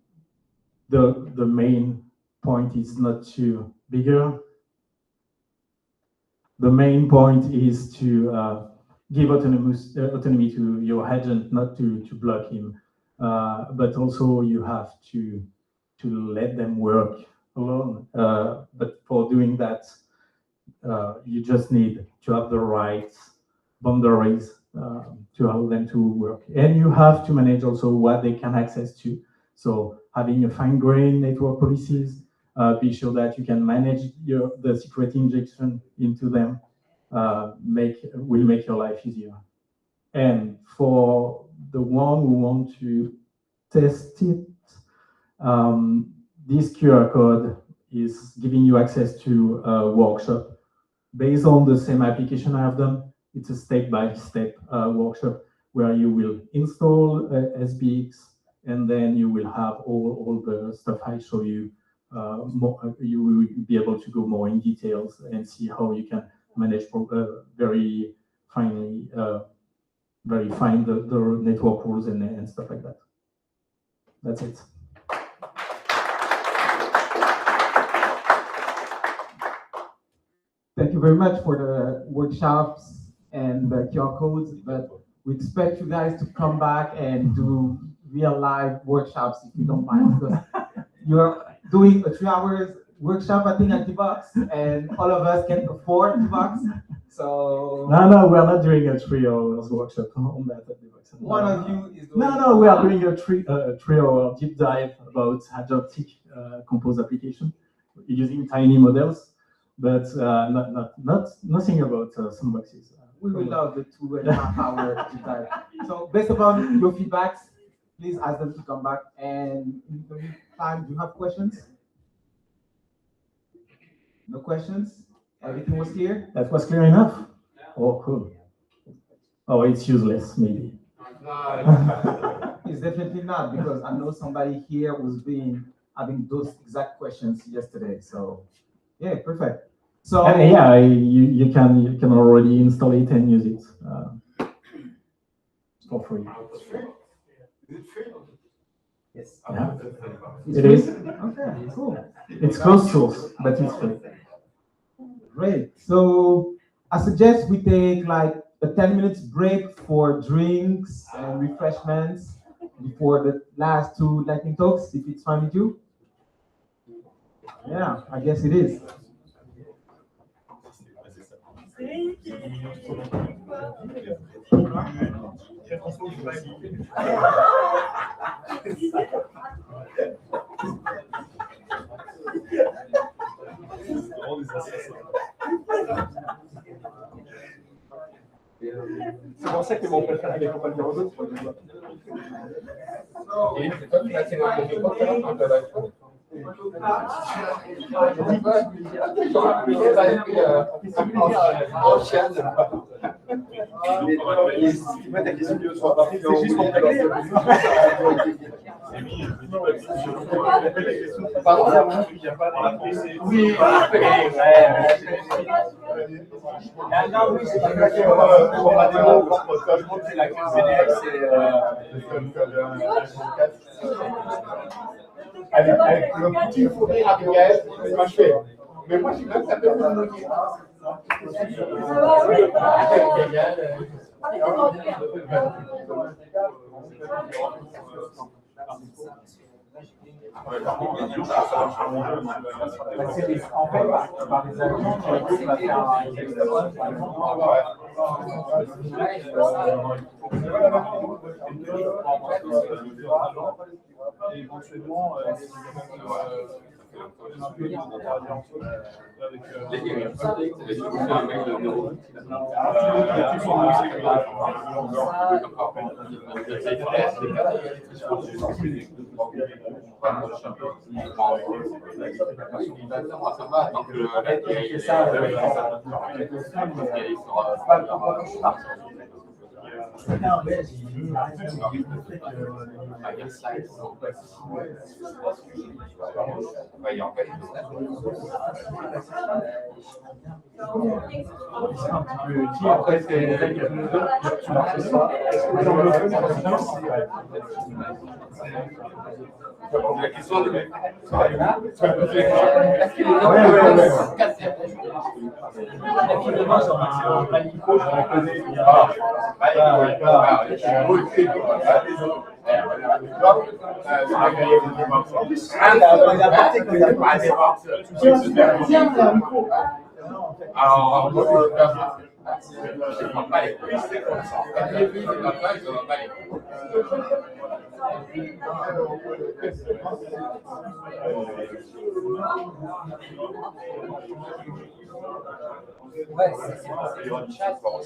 main point is not to bigger. The main point is to give autonomy to your agent, not to block him, but also you have to let them work alone. But for doing that, you just need to have the right boundaries to allow them to work. And you have to manage also what they can access to. So having a fine-grained network policies, be sure that you can manage the secret injection into them, will make your life easier. And for the one who want to test it, this QR code is giving you access to a workshop based on the same application I have done. It's a step-by-step workshop where you will install SBX, and then you will have all the stuff I show you. You will be able to go more in details and see how you can manage very finely, very fine the network rules and stuff like that. That's it. Thank you very much for the workshops and the QR codes, but we expect you guys to come back and do real live workshops if you don't mind, because you're doing a 3 hours workshop, I think, at Devoxx, and all of us can afford Devoxx. So no, we are not doing a 3 hours workshop on that at Devoxx. One of you is doing No, we are doing a 3 hour deep dive about Agentic compose application using tiny models, but nothing about sandboxes. We will love the 2.5 hour deep dive. So based upon your feedbacks, please ask them to come back. And in the meantime, do you have questions? No questions? Everything was clear? That was clear enough? Oh, cool. Oh, it's useless, maybe. It's definitely not, because I know somebody here was having those exact questions yesterday. So yeah, perfect. So yeah, you can already install it and use it for free. Yes. Yeah. It is? Okay, cool. It's closed source, but it's free. Great. So I suggest we take like a 10 minutes break for drinks and refreshments before the last two lightning talks, if it's fine with you. Yeah, I guess it is. C'est pour ça que mon préféré les compagnies en d'autres. Et c'est toi qui as fait le micro quand tu as oui, non, oui, c'est pas que on va démontrer la QCDX avec le petit fourré à Miguel, c'est pas fait. Mais moi, je sais que ça peut vous moquer. Ça va, oui. En fait, par les avions, on va faire un éventuellement, après, c'est la question de alors, moi, je ne prends pas les couilles, c'est comme ça. Quand j'ai vu, je ne prends pas les couilles. Ouais, c'est une chasse. En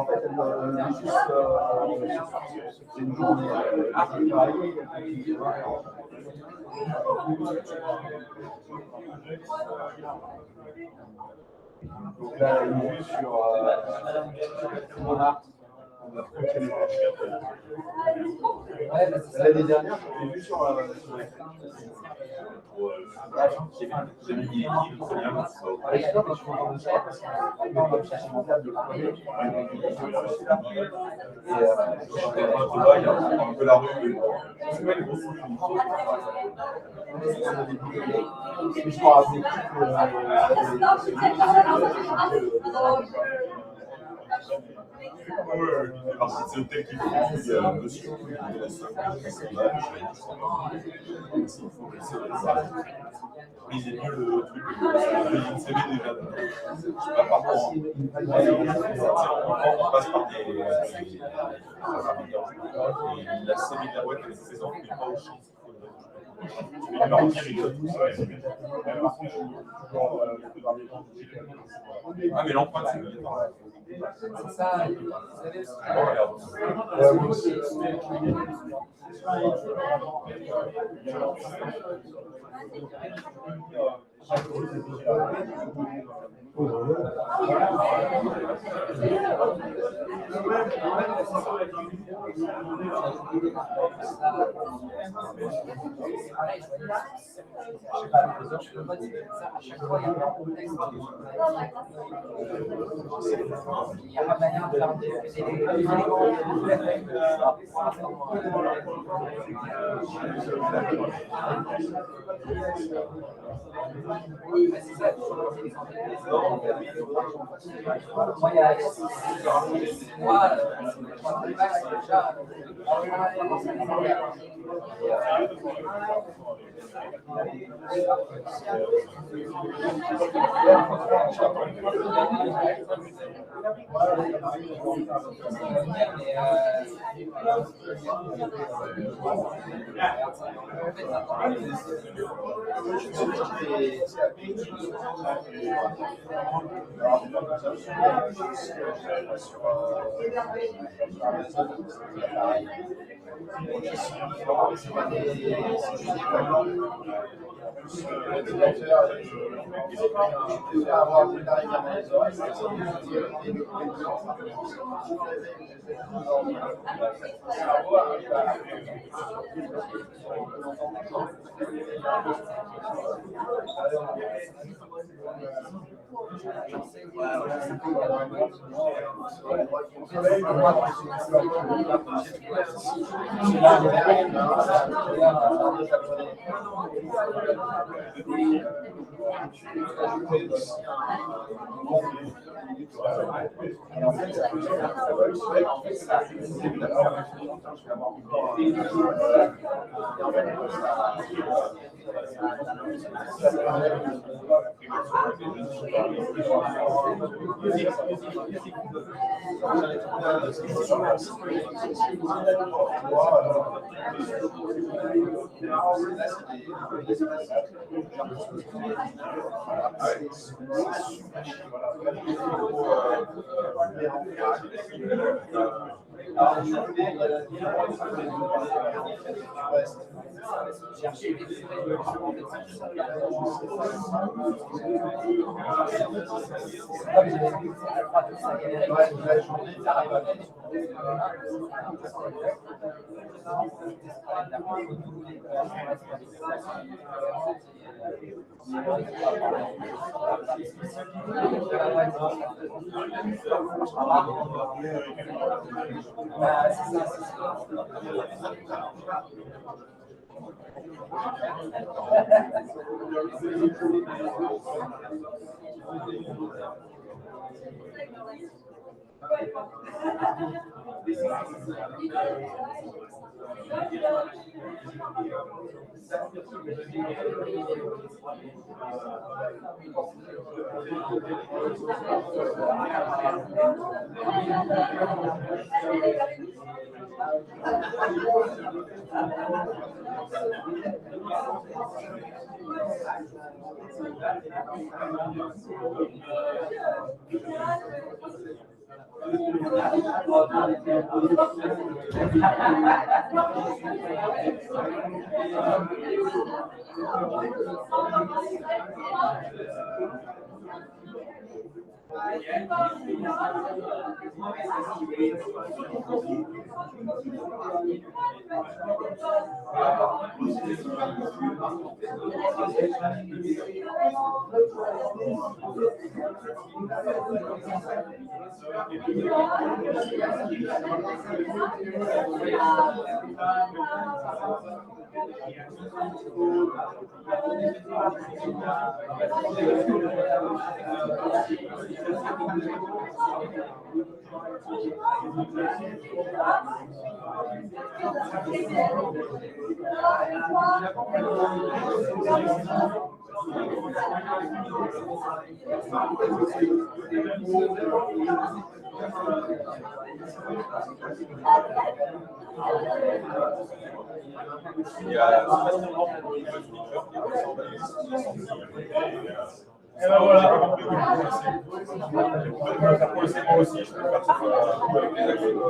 fait, elle est juste c'est une journée donc là, elle a une vue sur mon art. L'année dernière, j'ai vu sur l'écran. J'ai mis une équipe, c'est bien. Je suis content de ça parce que c'est mon table de premier. Et il y a un peu la rue. C'est pas les grosses je me rappelle Alors, si c'est tel qu'il faut, il y a un monsieur qui est s'il faut laisser lisez mieux le truc, le CV déjà. Je sais pas, par contre, on passe par des la CV de la boîte, elle est saison, mais pas au chiffre. Alors, ah, mais l'empreinte, c'est bien. C'est ça, vous savez, Il n'y a pas moyen de faire des Et ben voilà, c'est moi aussi, je peux faire ça avec les actions.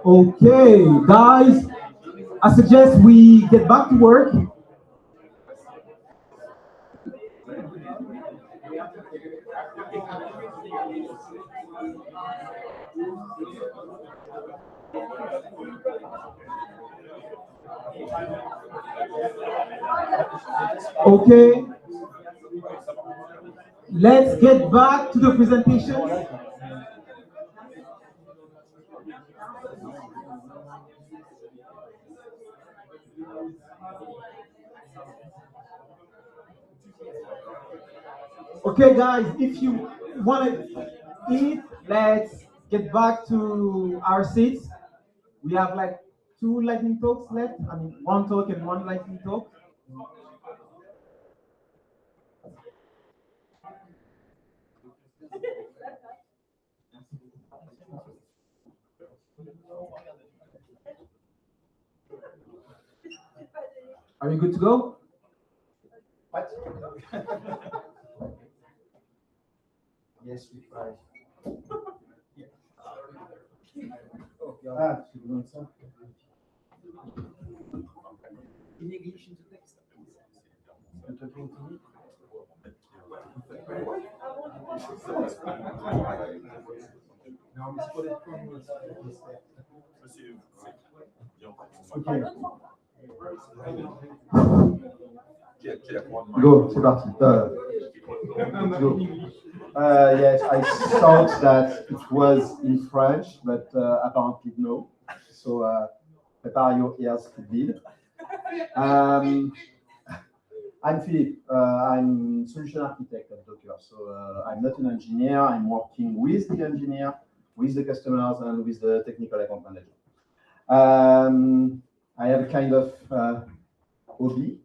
Okay, guys, I suggest we get back to work. Okay, let's get back to the presentation. Okay, guys, if you want to eat, let's get back to our seats. We have like 2 lightning talks left. I mean, 1 talk and 1 lightning talk. Are you good to go? What? Yes, we try. Ah, tu veux ça? In English in the text. You're talking to me? Non, mais c'est pour les premiers. Ok. Go, c'est parti. Go. Yes, I thought that it was in French, but apparently no. So prepare your ears to bleed. I'm Philippe. I'm solution architect at Docker. So I'm not an engineer. I'm working with the engineer, with the customers, and with the technical account manager. I have a kind of hobby.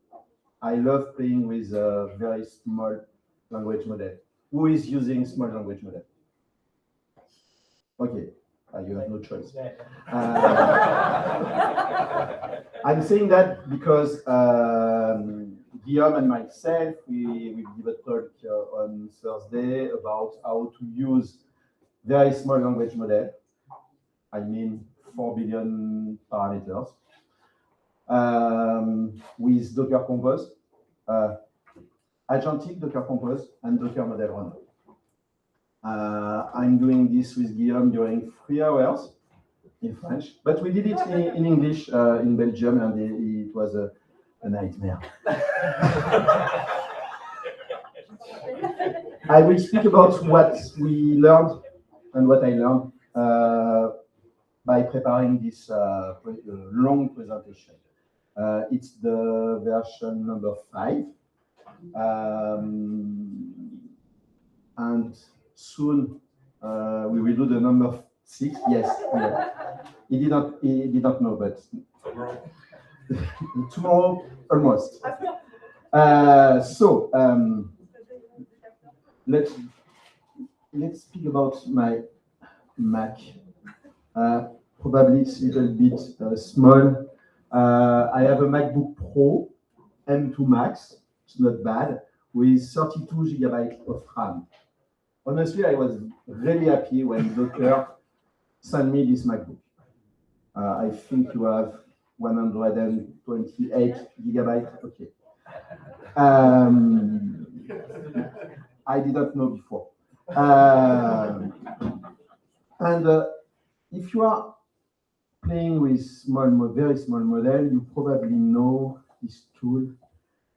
I love playing with a very small language model. Who is using small language model? Okay, you have no choice. I'm saying that because Guillaume and myself, we give a talk on Thursday about how to use very small language model. I mean 4 billion parameters. With Docker Compose, Agentic, Docker Compose, and Docker Model Runner. I'm doing this with Guillaume during 3 hours in French, but we did it in English in Belgium, and it was a nightmare. I will speak about what we learned and what I learned by preparing this long presentation. It's the version number 5. And soon we will do the number 6. Yes, yeah. He did not know, but tomorrow almost. So let's speak about my Mac. Probably it's a little bit small. I have a MacBook Pro M2 Max. It's not bad, with 32 GB of RAM. Honestly, I was really happy when Docker sent me this MacBook. I think you have 128 gigabytes. Okay. I didn't know before. And if you are playing with very small model, you probably know this tool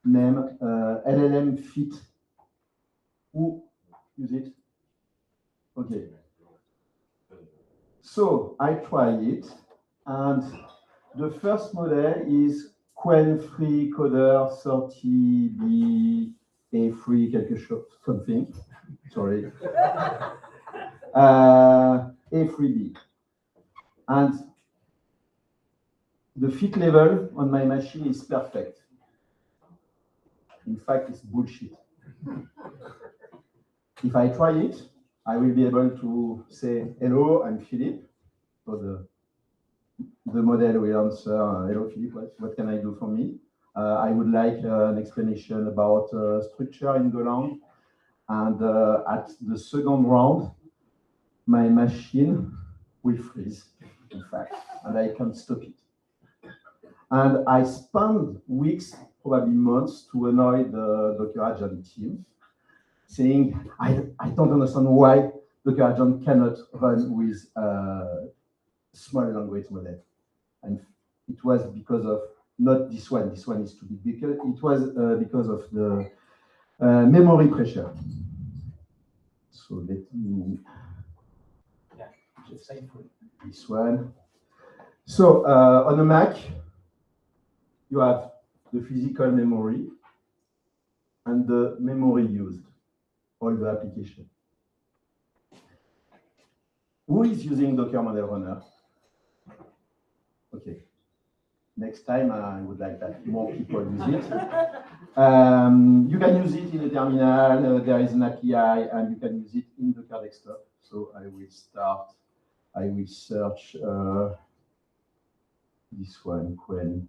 named LLM Fit. Who use it? Okay. So I try it, and the first model is Quen Free Coder 30B A3 quelque chose, something. Sorry. A3B. And the fit level on my machine is perfect. In fact, it's bullshit. If I try it, I will be able to say, hello, I'm Philippe. So the model will answer, hello, Philippe, what can I do for me? I would like an explanation about structure in Golang. And at the second round, my machine will freeze, in fact, and I can't stop it. And I spent weeks, probably months, to annoy the Docker Agent team, saying, I don't understand why Docker Agent cannot run with small language model. And it was because of, not this one is too big, because it was because of the memory pressure. So let me just this one. So on a Mac, you have the physical memory and the memory used, all the application. Who is using Docker Model Runner? Okay. Next time, I would like that more people use it. You can use it in a terminal. There is an API, and you can use it in Docker Desktop. So I will search this one, Quen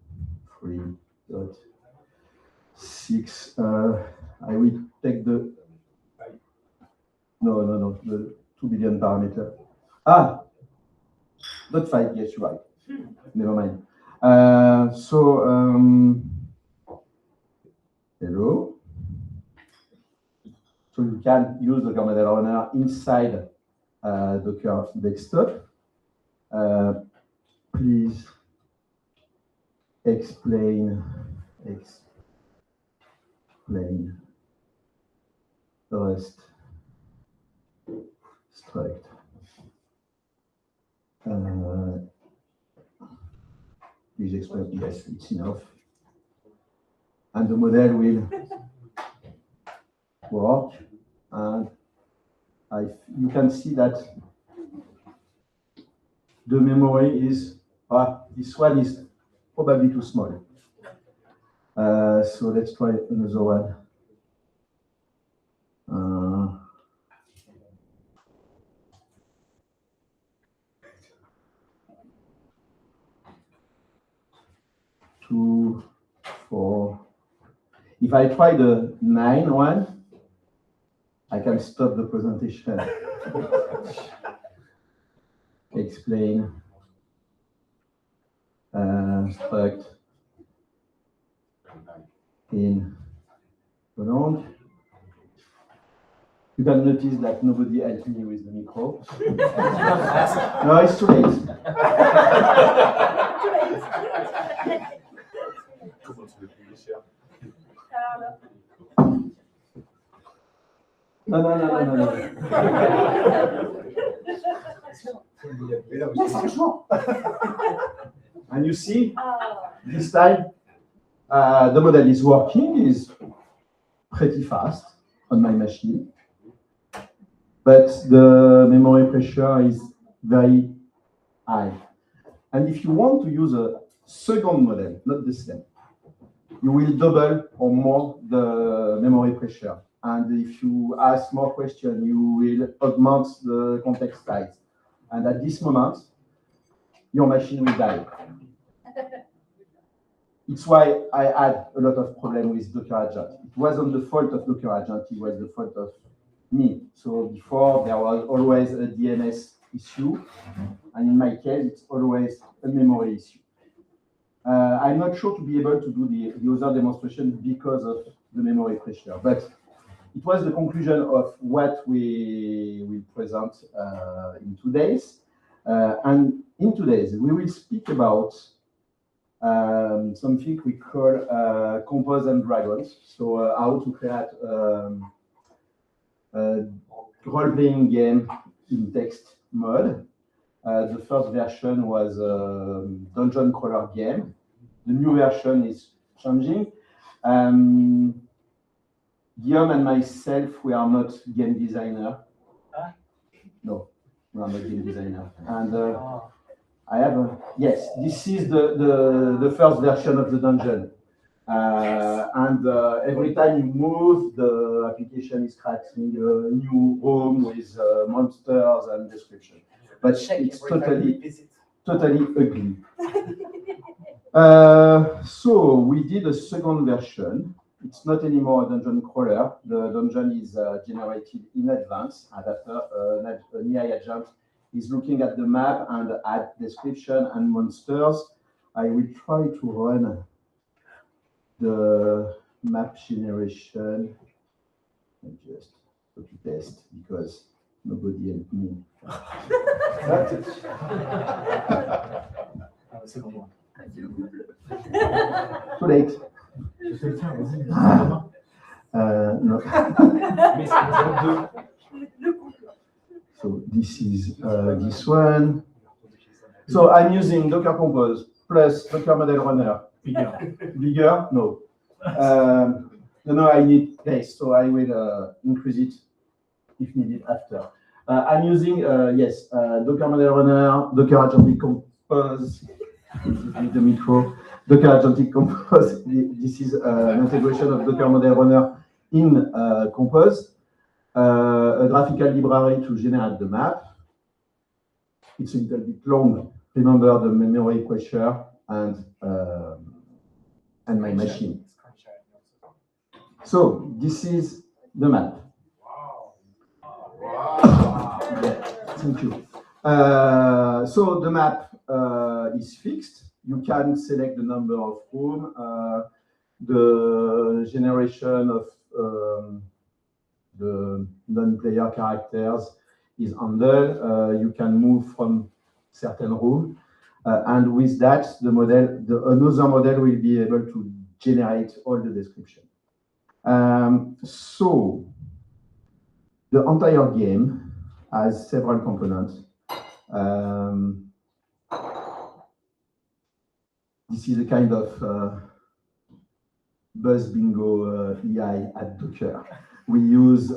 3.6. I will take the the 2 billion parameter. Not 5. Yes, you're right. Never mind. Hello. So you can use Docker Model Runner inside Docker Desktop. Please explain the rest struct. Please explain. Yes, it's enough. And the model will work. And you can see that the memory is, this one is probably too small. So let's try another one. 2, 4. If I try the 9 one, I can stop the presentation. Explain struct in Golang. You can notice that nobody helped me with the micro. No, it's too late. No. And you see, this time, the model is working, is pretty fast on my machine, but the memory pressure is very high. And if you want to use a second model, not the same, you will double or more the memory pressure. And if you ask more questions, you will augment the context size. And at this moment, your machine will die. It's why I had a lot of problems with Docker Agent. It wasn't the fault of Docker Agent, it was the fault of me. So before, there was always a DNS issue. And in my case, it's always a memory issue. I'm not sure to be able to do the other demonstration because of the memory pressure, but it was the conclusion of what we will present in 2 days. And in 2 days, we will speak about something we call Compose and Dragons. So how to create a role-playing game in text mode. The first version was a dungeon crawler game. The new version is changing. Guillaume and myself, we are not game designer. No, we are not game designer. And I have yes, this is the first version of the dungeon. Every time you move, the application is creating a new room with monsters and description. But it's totally ugly. So we did a second version. It's not anymore a dungeon crawler. The dungeon is generated in advance, and after an AI agent is looking at the map and add description and monsters. I will try to run the map generation and just copy paste because nobody helped me. Too late. No. So this is this one. So I'm using Docker Compose plus Docker Model Runner. Bigger? No. No, I need paste, so I will increase it if needed after. I'm using, yes, Docker Model Runner, Docker Agentic Compose, the micro, Docker Agentic Compose. This is an integration of Docker Model Runner in Compose, a graphical library to generate the map. It's a little bit long. Remember the memory pressure and my machine. So this is the map. Thank you. So the map is fixed. You can select the number of rooms, the generation of the non-player characters is handled. You can move from certain room, and with that, the model, another model will be able to generate all the description. So the entire game has several components. This is a kind of buzz bingo EI at Docker. We use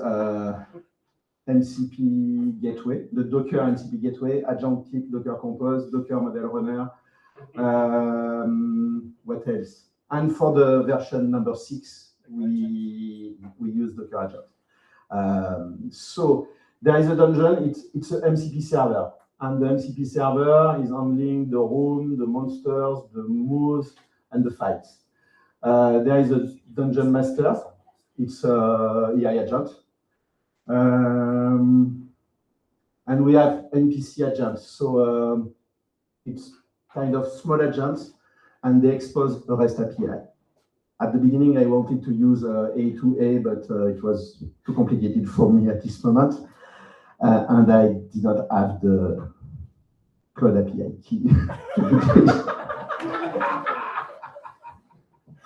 MCP gateway, the Docker MCP gateway, Agentic, Docker Compose, Docker Model Runner. What else? And for the version number 6, we use Docker Agent. So there is a dungeon. It's an MCP server, and the MCP server is handling the room, the monsters, the moves, and the fights. There is a dungeon master. It's AI agent. And we have NPC agents. So it's kind of small agents, and they expose a REST API. At the beginning, I wanted to use A2A, but it was too complicated for me at this moment. And I did not have the Cloud API key.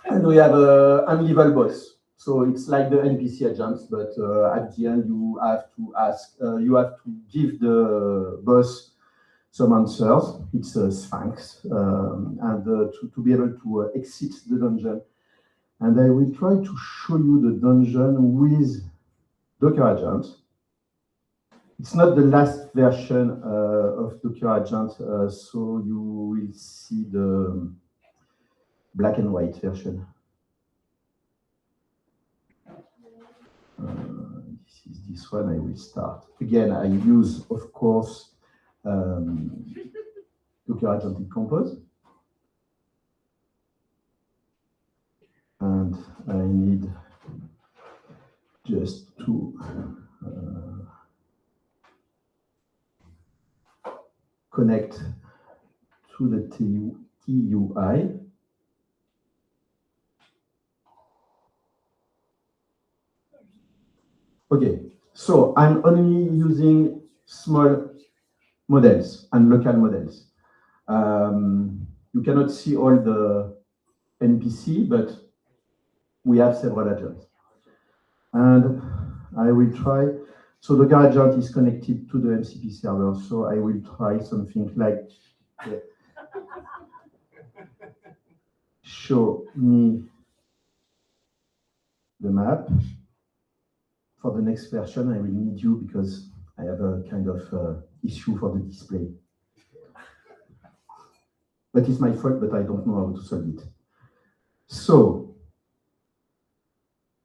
And we have a unlevel boss. So it's like the NPC agents, but at the end you have to ask, you have to give the boss some answers. It's a Sphinx, and to be able to exit the dungeon. And I will try to show you the dungeon with Docker Agent. It's not the last version of Docker Agent, so you will see the black and white version. This is this one. I will start. Again, I use, of course, Docker Agentic Compose. And I need just to connect to the TUI. Okay, so I'm only using small models and local models. You cannot see all the NPC, but we have several agents. And I will try, so the Docker agent is connected to the MCP server, so I will try something like, show me the map. For the next version, I will need you because I have a kind of issue for the display. But it's my fault, but I don't know how to solve it. So,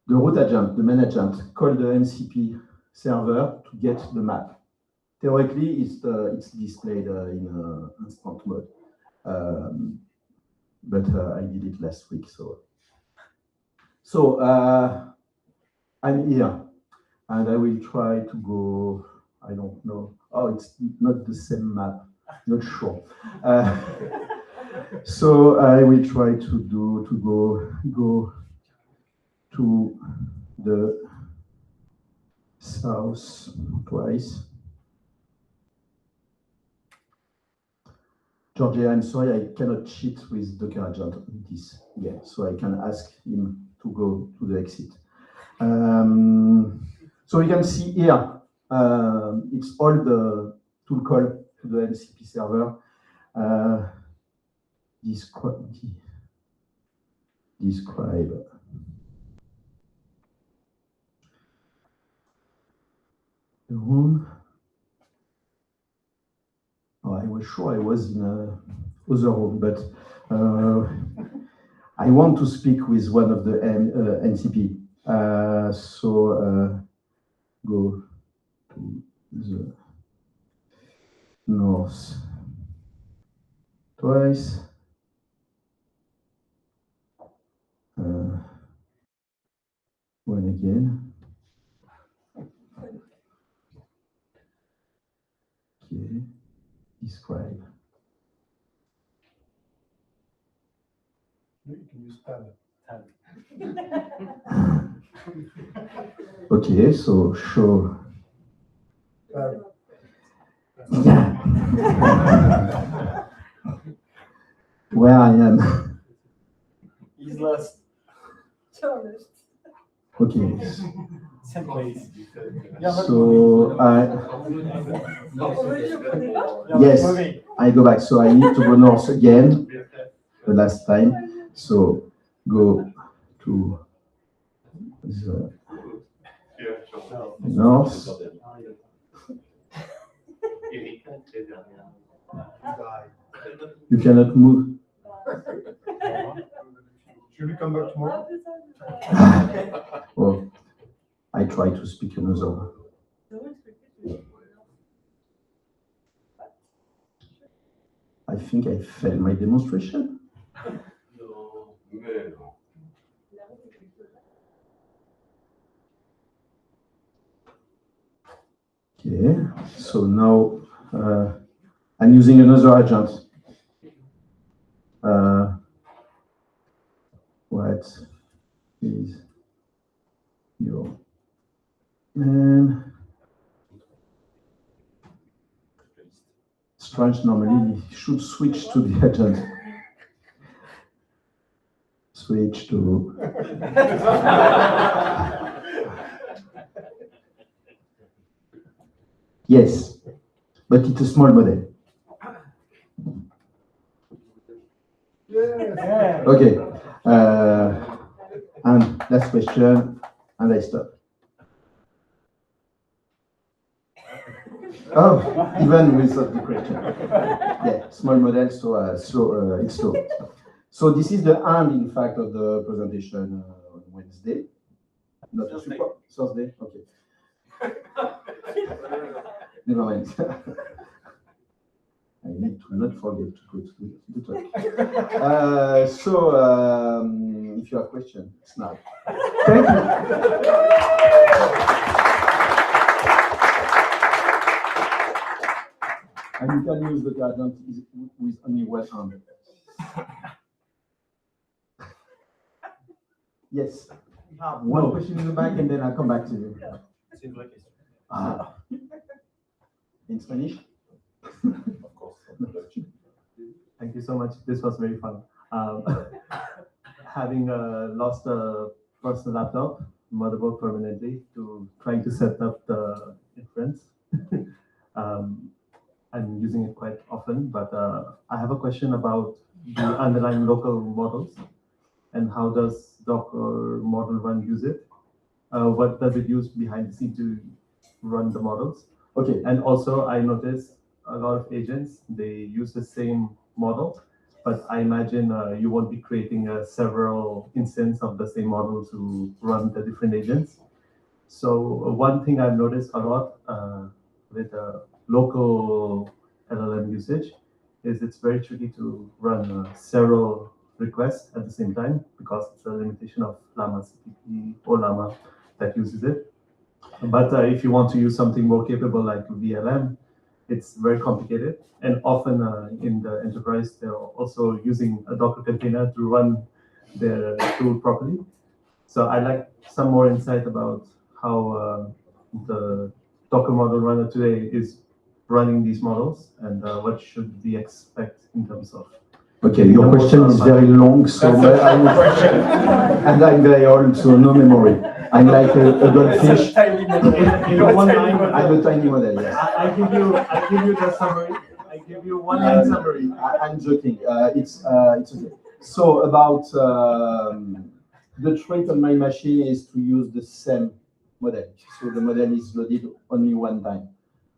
the root agent, the main agent, call the MCP server to get the map. Theoretically, it's displayed in instant mode. But I did it last week, so I'm here, and I will try to go. I don't know. Oh, it's not the same map. Not sure. So I will try to go to the south twice. Georgia, I'm sorry, I cannot cheat with Docker agent on this yet, so I can ask him to go to the exit. So you can see here, it's all the tool call to the MCP server. Describe the room. Oh, I was sure I was in another room, but I want to speak with one of the NCP. So go to the north twice. One again. Okay. Describe. You can use tab. Okay, so show. Where I am. He's lost. Okay. Same place. So yes, Moving. I go back. So I need to go north again. The last time. So go to the north. You cannot move. Should we come back tomorrow? Oh, I try to speak another one. I think I failed my demonstration. Okay, so now I'm using another agent. What is your name? Strange, normally you should switch to the agent. Switch to. Yes, but it's a small model. Yeah. Okay. And last question, and I stop. Oh, even without the question. Yeah, small model, so slow. It's slow. So this is the end, in fact, of the presentation on Wednesday. Not Thursday. Okay. Never mind. I need to not forget to go to the talk. If you have questions, it's now. Thank you. And you can use the agent with only one hand. Yes. We have one question in the back, and then I'll come back to you. C'est une vraie question. Ah. In Spanish? Of course. Thank you so much. This was very fun. Having lost a personal laptop, motherboard permanently, to trying to set up the inference. I'm using it quite often, but I have a question about the underlying local models and how does Docker model run use it? What does it use behind the scene to run the models? Okay. And also, I noticed a lot of agents, they use the same model, but I imagine you won't be creating several instances of the same model to run the different agents. So one thing I've noticed a lot with local LLM usage is it's very tricky to run several requests at the same time because it's a limitation of Llama CPP or Llama that uses it. But if you want to use something more capable like VLM, it's very complicated. And often in the enterprise, they're also using a Docker container to run their tool properly. So I'd like some more insight about how the Docker model runner today is running these models and what should we expect in terms of. Okay, your question is very long, so and I'm very old, so no memory. I'm like a goldfish. In one line, I'm a tiny model, yes. I give you the summary. I give you one line summary. I'm joking. It's okay. So about the trait on my machine is to use the same model. So the model is loaded only one time.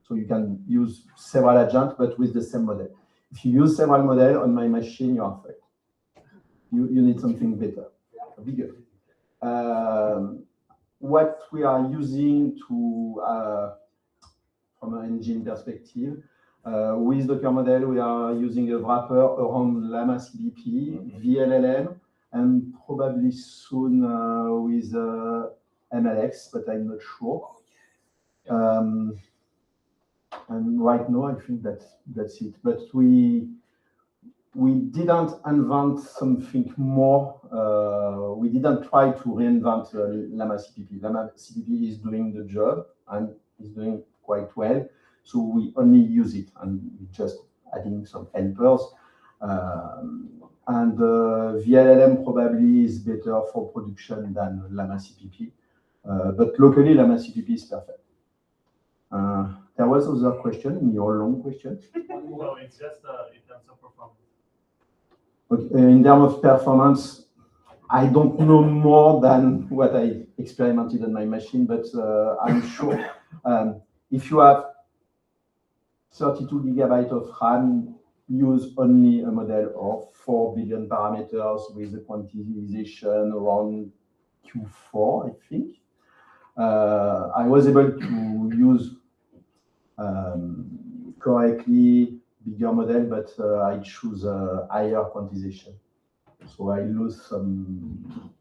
So you can use several agents, but with the same model. If you use several models on my machine, you are fucked. You need something better, bigger. What we are using to, from an engine perspective, with Docker model, we are using a wrapper around Llama CDP, VLLM, and probably soon with MLX, but I'm not sure. And right now, I think that's it. But we didn't invent something more. We didn't try to reinvent Llama CPP. Llama CPP is doing the job and is doing quite well. So we only use it and just adding some helpers. And VLLM probably is better for production than Llama CPP. But locally, Llama CPP is perfect. There was another question in your long question. No, it's just in terms of performance. Okay. In terms of performance, I don't know more than what I experimented on my machine, but I'm sure if you have 32 gigabytes of RAM, use only a model of 4 billion parameters with the quantization around Q4, I think. I was able to use correctly bigger model, but I choose a higher quantization. So I lose some,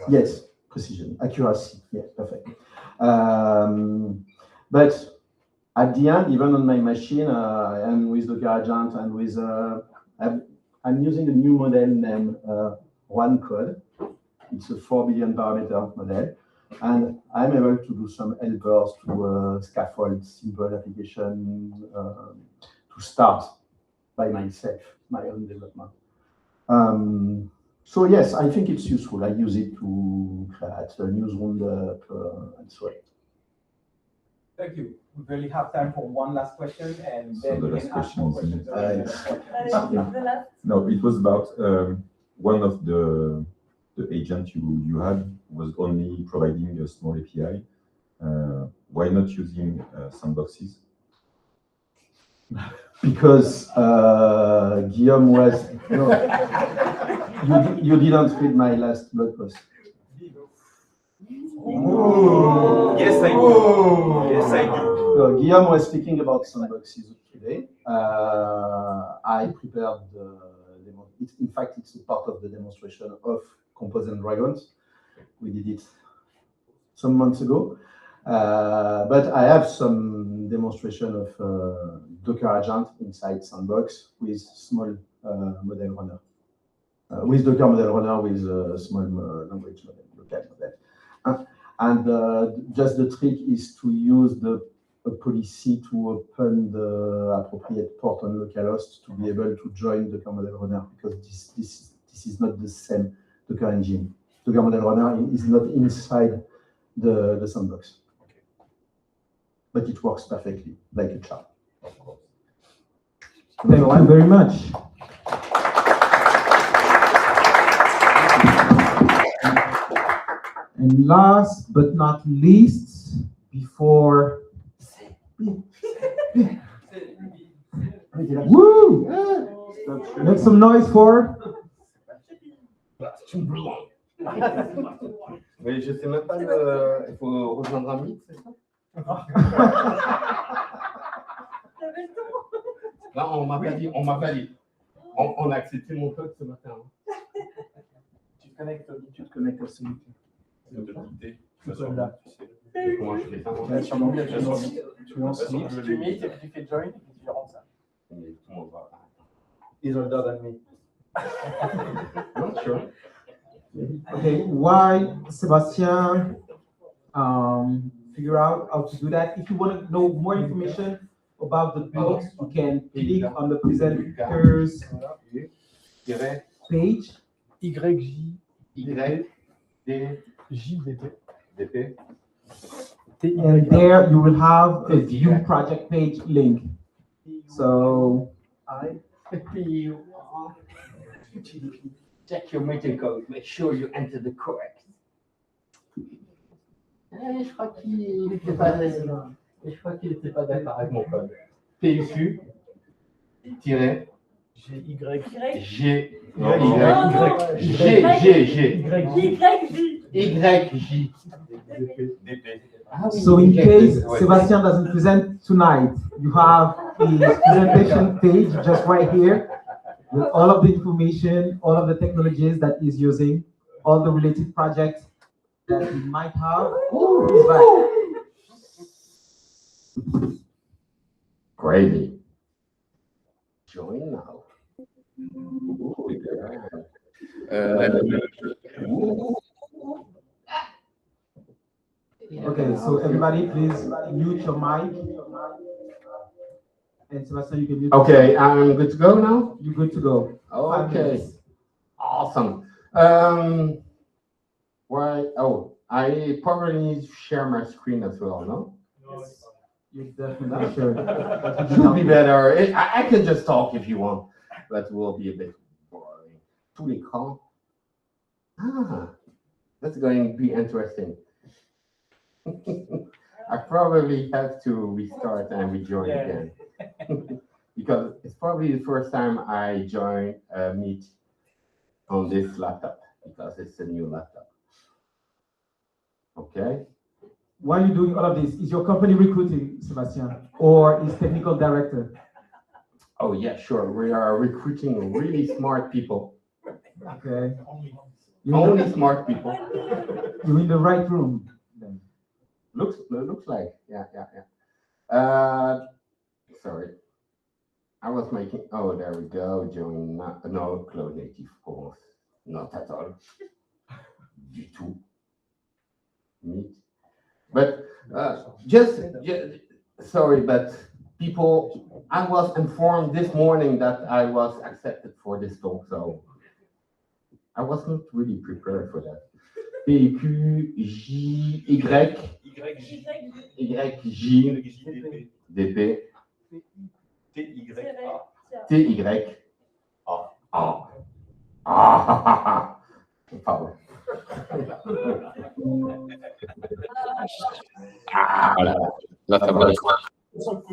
yes, precision, accuracy, yes, perfect. But at the end, even on my machine, and with Docker Agent and with, I'm using a new model named OneCode. It's a 4 billion parameter model. And I'm able to do some helpers to scaffold simple application to start by myself, my own development. So yes, I think it's useful. I use it to create a news roundup and so on. Thank you. We really have time for one last question, and then So the we last can ask more question questions. No, it was about one of the agent you had was only providing a small API. Why not using sandboxes? Because Guillaume was no. You didn't read my last blog post. Ooh. Yes, I do. Yes, I do. So Guillaume was speaking about sandboxes today. I prepared the demo. In fact, it's a part of the demonstration of Compose and Dragons. We did it some months ago. But I have some demonstration of Docker Agent inside Sandbox with small model runner. With Docker model runner with small language model. kind of that. And just the trick is to use a policy to open the appropriate port on localhost to be able to join Docker model runner, because this is not the same Docker engine. Docker model runner is not inside the sandbox, but it works perfectly like a charm. Thank you very much. And last but not least, before woo! Make some noise for. Mais je sais même pas, il faut rejoindre un mythe, c'est ça? Là, on m'a pas dit. On a accepté mon code ce matin. Tu te connectes à ce meeting. De dicter. Tu sais. Comment je fais ça? Tu lances Meet, tu meet et puis tu fais join et tu rentres ça. Mais tout le monde va. He's older than me. Not sure. Okay, why Sebastian figure out how to do that. If you want to know more information about the build, you can click on the presenters page. DP. And there you will have a view project page link. So Check your meeting code. Make sure you enter the correct. Je crois qu'il n'était pas d'accord avec mon code. PQ G so in case Sebastian doesn't present tonight, you have his presentation page just right here with all of the information, all of the technologies that he's using, all the related projects that he might have. He's back. Crazy. Join now. Okay, so everybody please mute your mic. And Sebastian, you can mute. Okay, I'm good to go now? You're good to go. Okay. Awesome. Why? Oh, I probably need to share my screen as well, no? You're definitely sure. Should be better. I can just talk if you want. That will be a bit boring. Tout l'écran. That's going to be interesting. I probably have to restart and rejoin again. Because it's probably the first time I join a meet on this laptop, because it's a new laptop. Okay. Why are you doing all of this? Is your company recruiting, Sebastian, or is technical director? Oh yeah, sure. We are recruiting really smart people. Okay. Only smart people. You're in the right room. Then. Looks like, yeah. Sorry. I was making, oh, there we go. Join, no, Cloud Native course. Not at all. Du tout. Meet. But just, sorry, but people, I was informed this morning that I was accepted for this talk, so I was not really prepared for that. PQJY DP TY Pardon. Là, ça va.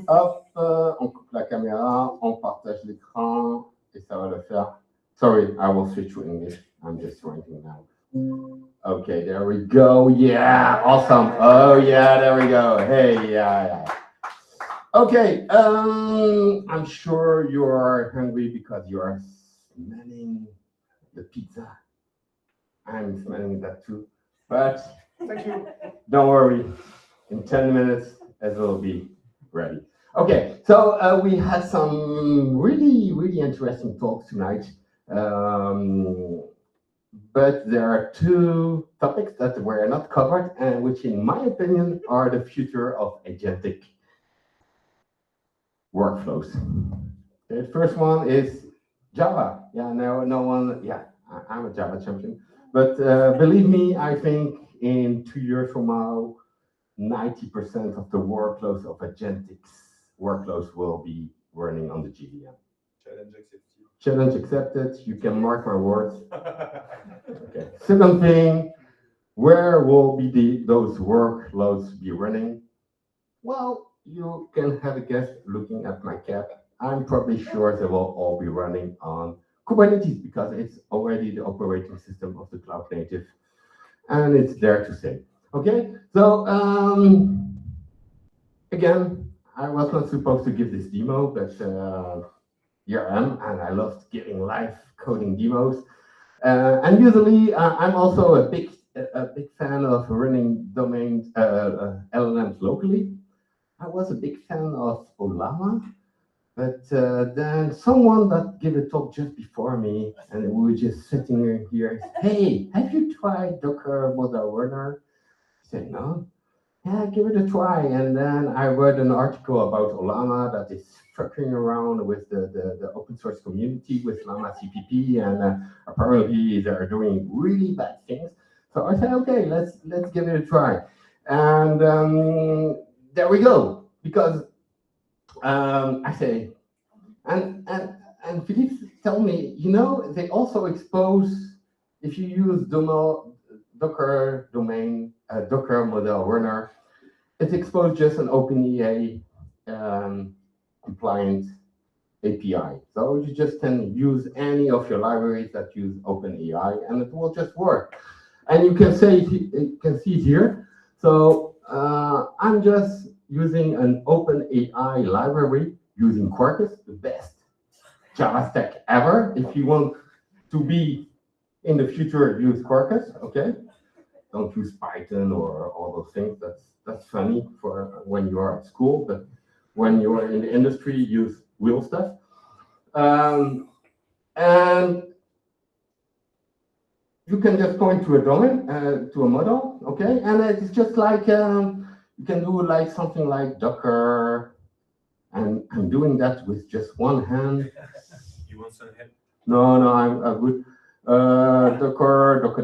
Hop, on coupe la caméra, on partage l'écran et ça va le faire. Sorry, I will switch to English. I'm just writing now. Okay, there we go. Yeah, awesome. Oh yeah, there we go. Hey, yeah. Okay, I'm sure you're hungry because you are smelling the pizza. I'm smelling that too. But thank you. Don't worry. In 10 minutes, it will be ready. Okay, so we had some really interesting talks tonight. but there are two topics that were not covered and which, in my opinion, are the future of agentic workflows. The first one is Java. Yeah, no one, yeah, I'm a Java champion. But believe me, I think in 2 years from now, 90% of the workloads of Agentics workloads will be running on the GVM. Challenge accepted. Challenge accepted. You can mark my words. Okay. Second thing, where will be those workloads be running? Well, you can have a guess looking at my cap. I'm probably sure they will all be running on Kubernetes because it's already the operating system of the cloud native, and it's there to stay. Okay, so again, I was not supposed to give this demo, but here I am, and I loved giving live coding demos. And usually, I'm also a big fan of running domain LLMs locally. I was a big fan of Olama, but then someone that gave a talk just before me, and we were just sitting here. Hey, have you tried Docker Model Runner? I said no. Yeah, give it a try. And then I read an article about Olama that is fucking around with the open source community with Llama CPP, and apparently they're doing really bad things. So I said, okay, let's give it a try. And there we go. Because I say, and Philippe tell me, you know, they also expose if you use Docker domain, Docker Model Runner, it exposed just an OpenEA compliant API. So you just can use any of your libraries that use OpenAI, and it will just work. And you can see it here. So I'm just using an OpenAI library using Quarkus, the best Java stack ever. If you want to be in the future, use Quarkus. Okay, don't use Python or all those things. That's funny for when you are at school, but when you are in the industry, use real stuff. And you can just point to a domain, to a model, okay? And it's just like, you can do like something like Docker, and I'm doing that with just one hand. You want some help? No, I'm good.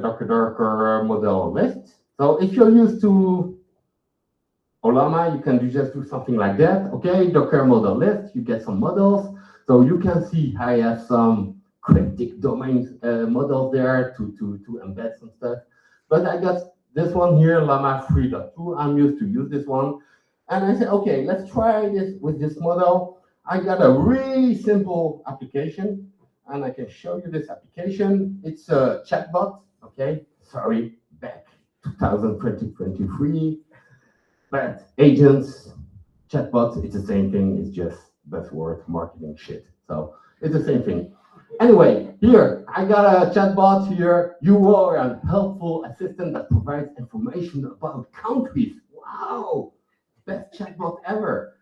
Docker model list. So if you're used to Olama, you can just do something like that. Okay, Docker model list, you get some models. So you can see I have some cryptic domain models there to embed some stuff. But I got this one here, Llama 3.2. I'm used to use this one. And I said, okay, let's try this with this model. I got a really simple application, and I can show you this application. It's a chatbot, okay? Sorry, back 2023. But agents, chatbots, it's the same thing. It's just buzzword marketing shit. So it's the same thing. Anyway, here, I got a chatbot here. You are a helpful assistant that provides information about countries. Wow, best chatbot ever.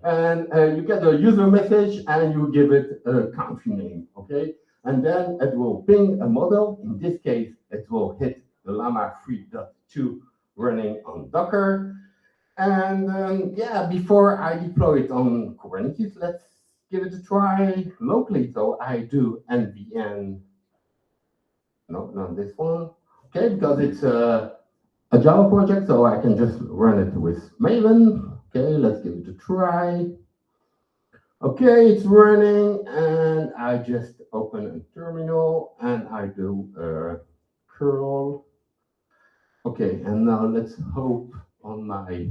And you get a user message and you give it a country name, okay? And then it will ping a model. In this case, it will hit the Llama 3.2 running on Docker. And yeah, before I deploy it on Kubernetes, let's give it a try locally. So I do nvn, no, not this one. Okay, because it's a Java project, so I can just run it with Maven. Okay, let's give it a try. Okay, it's running, and I just open a terminal and I do curl. Okay, and now let's hope on my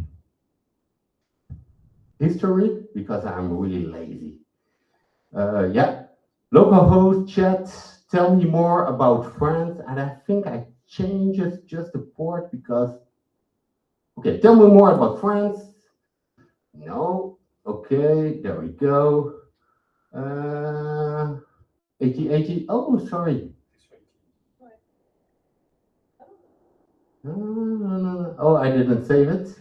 history because I'm really lazy. Yeah, localhost chat, tell me more about France. And I think I changed just the port because, okay, tell me more about France. No, okay, there we go. 8080, oh, sorry. No. Oh, I didn't save it.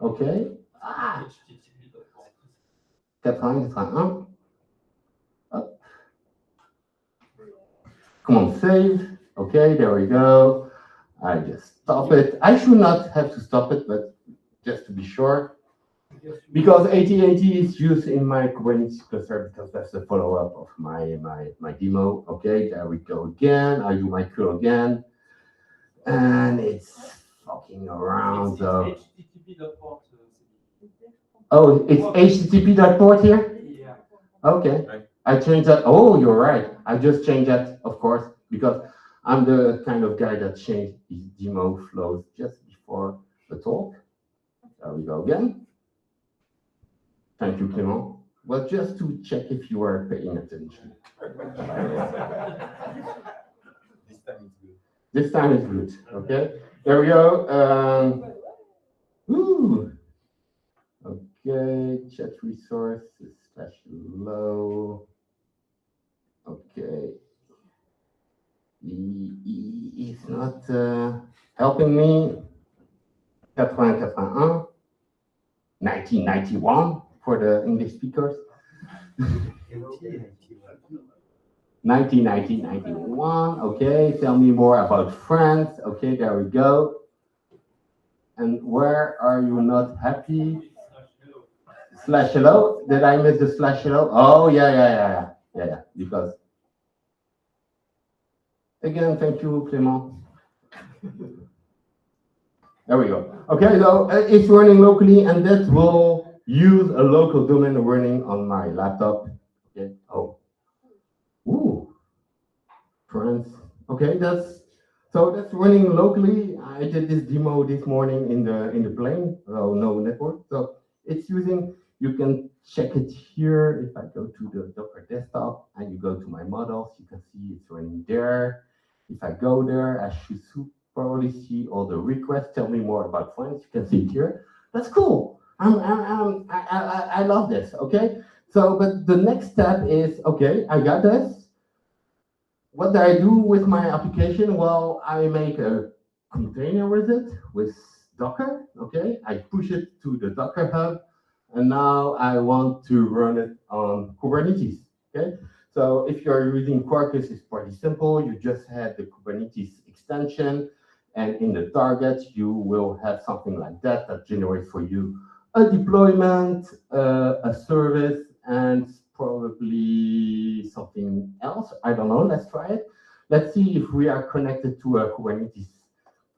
Okay. Ah. 81. Up. Come on, save. Okay, there we go. I just stop it. I should not have to stop it, but just to be sure. Because 8080 is used in my Kubernetes cluster because that's the follow-up of my demo. Okay, there we go again. I do my curl again. And it's fucking around. So. Oh, it's HTTP.port here? Yeah. Okay. I changed that. Oh, you're right. I just changed that, of course, because I'm the kind of guy that changed his demo flows just before the talk. There we go again. Thank you, Clément. Well, just to check if you are paying attention. This time is good. Okay. There we go. Ooh. Okay. Chat resources /low. Okay. He's not helping me. 1991 for the English speakers. 1991. Okay, tell me more about France. Okay, there we go. And where are you not happy? /hello. Did I miss the /hello? Oh, yeah. Because again, thank you, Clément. There we go. Okay, so it's running locally, and that will use a local domain running on my laptop. Okay. Oh. Ooh. France. Okay, that's running locally. I did this demo this morning in the plane, so no network. So it's using. You can check it here. If I go to the Docker desktop and you go to my models, you can see it's running there. If I go there, I should probably see all the requests. Tell me more about France. You can see it here. That's cool. I love this. Okay. So, but the next step is okay. I got this. What do I do with my application? Well, I make a container with it with Docker. Okay. I push it to the Docker Hub, and now I want to run it on Kubernetes. Okay. So if you're using Quarkus, it's pretty simple. You just have the Kubernetes extension. And in the target, you will have something like that generates for you a deployment, a service, and probably something else. I don't know. Let's try it. Let's see if we are connected to a Kubernetes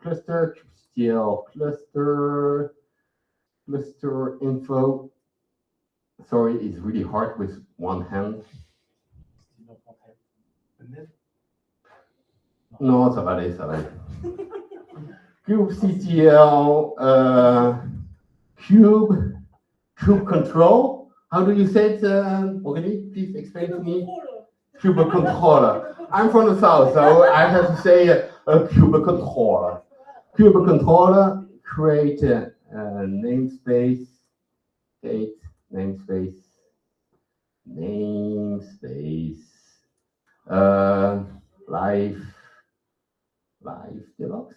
cluster, kubectl cluster info. Sorry, it's really hard with one hand. Non, ça va aller, ça va aller. kubectl kube control. How do you say it, Aurélie? Please explain to me. Kube controller. I'm from the south, so I have to say a kube controller. Kube controller, create a namespace, live Devoxx,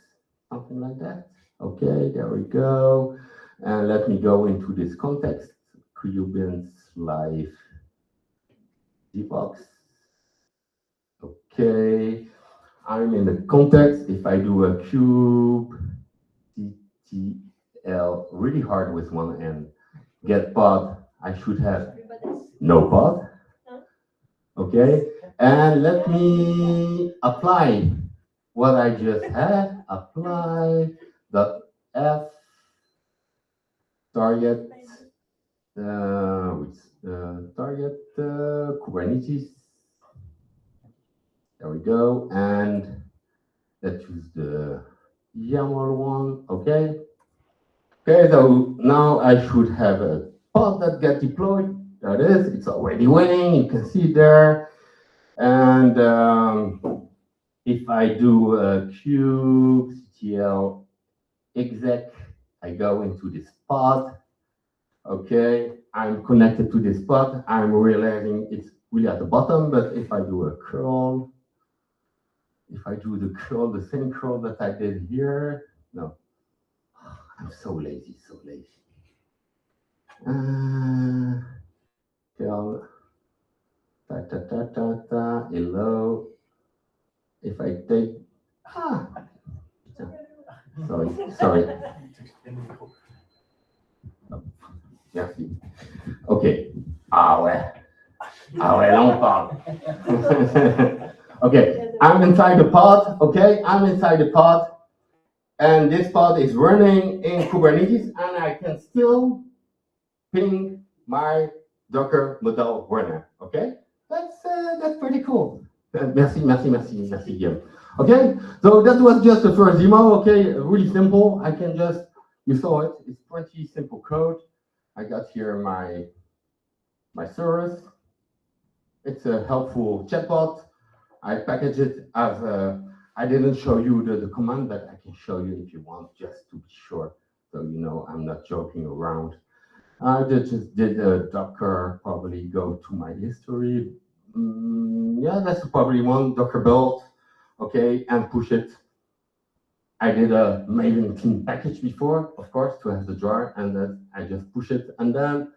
something like that. Okay, there we go. And let me go into this context. Kubernetes live Devoxx. Okay, I'm in the context. If I do a kubectl really hard with one N, get pod, I should have no pod. Okay, and let me apply what I just had. Apply .f target Kubernetes. There we go, and let's use the YAML one. Okay. Okay, so now I should have a pod that get deployed. There it is. It's already winning. You can see there. And if I do a kubectl exec, I go into this pod. Okay, I'm connected to this pod. I'm realizing it's really at the bottom, but if I do a curl, the same curl that I did here, no. I'm so lazy. Curl, hello. If I take Ah, sorry. Merci. OK. Ah ouais. Ah ouais, là on parle. Okay, I'm inside the pod. Okay, I'm inside the pod. And this pod is running in Kubernetes, and I can still ping my Docker model runner. Okay, that's pretty cool. Merci, Guillaume. Okay, so that was just the first demo. Okay, really simple. I can just, you saw it. It's pretty simple code. I got here my service. It's a helpful chatbot. I package it as a, I didn't show you the command, but I can show you if you want, just to be sure. So you know I'm not joking around. I just did a Docker, probably go to my history. Yeah, that's probably one Docker build. Okay, and push it. I did a Maven clean package before, of course, to have the jar, and then I just push it, and then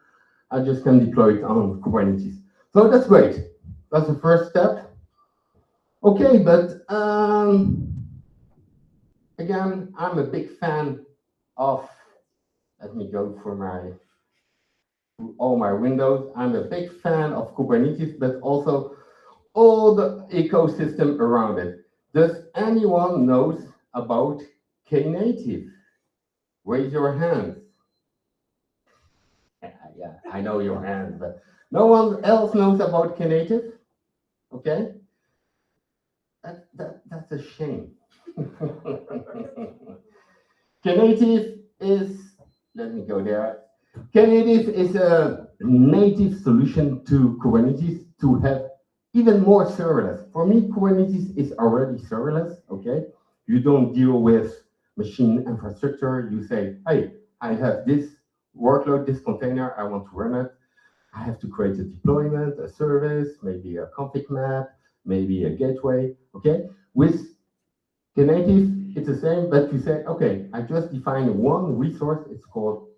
I just can deploy it on Kubernetes. So that's great. That's the first step. Okay, but again, I'm a big fan of, let me go for all my windows. I'm a big fan of Kubernetes, but also all the ecosystem around it. Does anyone knows about Knative? Raise your hands. Yeah, I know your hands, but no one else knows about Knative? Okay? That's a shame. Knative is, let me go there. Knative is a native solution to Kubernetes to have even more serverless. For me, Kubernetes is already serverless, okay? You don't deal with machine infrastructure. You say, hey, I have this workload, this container, I want to run it. I have to create a deployment, a service, maybe a config map, maybe a gateway, okay? With Knative, it's the same, but you say, okay, I just define one resource, it's called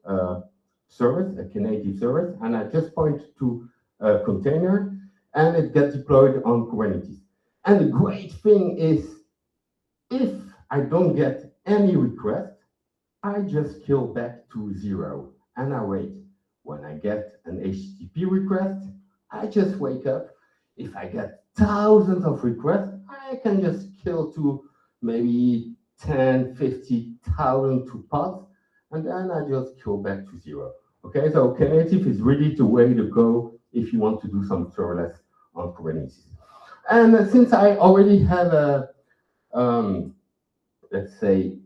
service, a Knative service, and I just point to a container, and it gets deployed on Kubernetes. And the great thing is, if I don't get any request, I just kill back to 0, and I wait. When I get an HTTP request, I just wake up. If I get thousands of requests, I can just kill to maybe 10, 50,000 to pods, and then I just kill back to 0. Okay, so Knative is really the way to go if you want to do some serverless on Kubernetes. And since I already have a, let's say,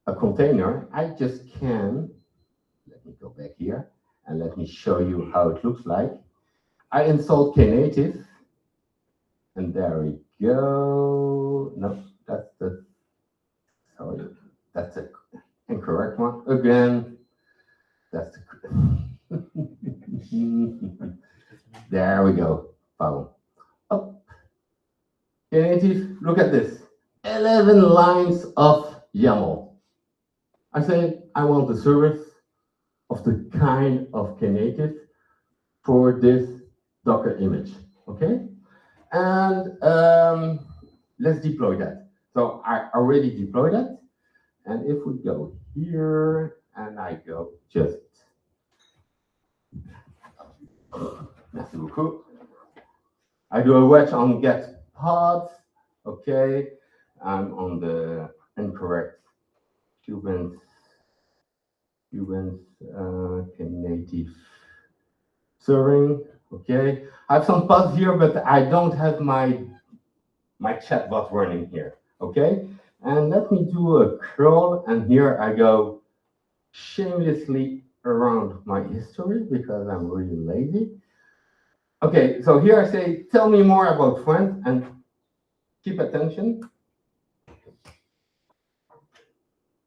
a container, I just can, let me go back here, and let me show you how it looks like. I installed Knative, and there we go. No, that's the, sorry, that's the incorrect one. Again, that's the, there we go, follow. Oh, Knative, look at this, 11 lines of YAML. I say, I want the service of the kind of Knative for this Docker image, okay? And let's deploy that. So I already deployed that. And if we go here and I go just, merci beaucoup. I do a wedge on get pods, okay? I'm on the incorrect Kubernetes Knative serving, okay? I have some pods here, but I don't have my chatbot running here, okay? And let me do a curl, and here I go shamelessly around my history because I'm really lazy. Okay, so here I say, tell me more about friends, and keep attention.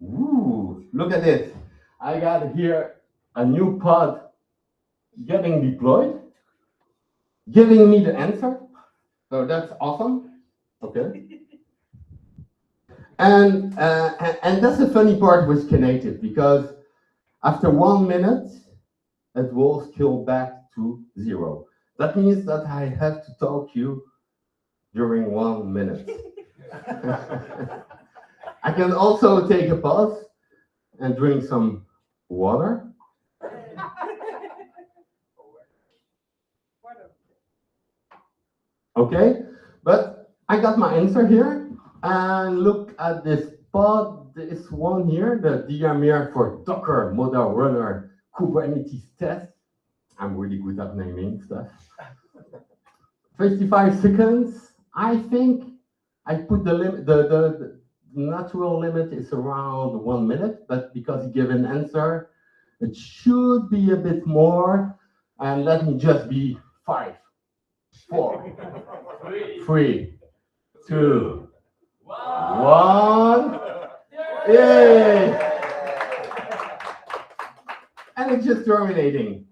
Ooh, look at this. I got here a new pod getting deployed, giving me the answer. So that's awesome. Okay. And that's the funny part with Knative, because after 1 minute, it will scale back to 0. That means that I have to talk to you during 1 minute. I can also take a pause and drink some water. Okay, but I got my answer here. And look at this pod, this one here, the DMR for Docker Model Runner Kubernetes Test. I'm really good at naming stuff. 55 seconds. I think I put the limit, the natural limit is around 1 minute, but because you give an answer, it should be a bit more. And let me just be 5, 4, 3, 2, 1. Yay! And it's just terminating.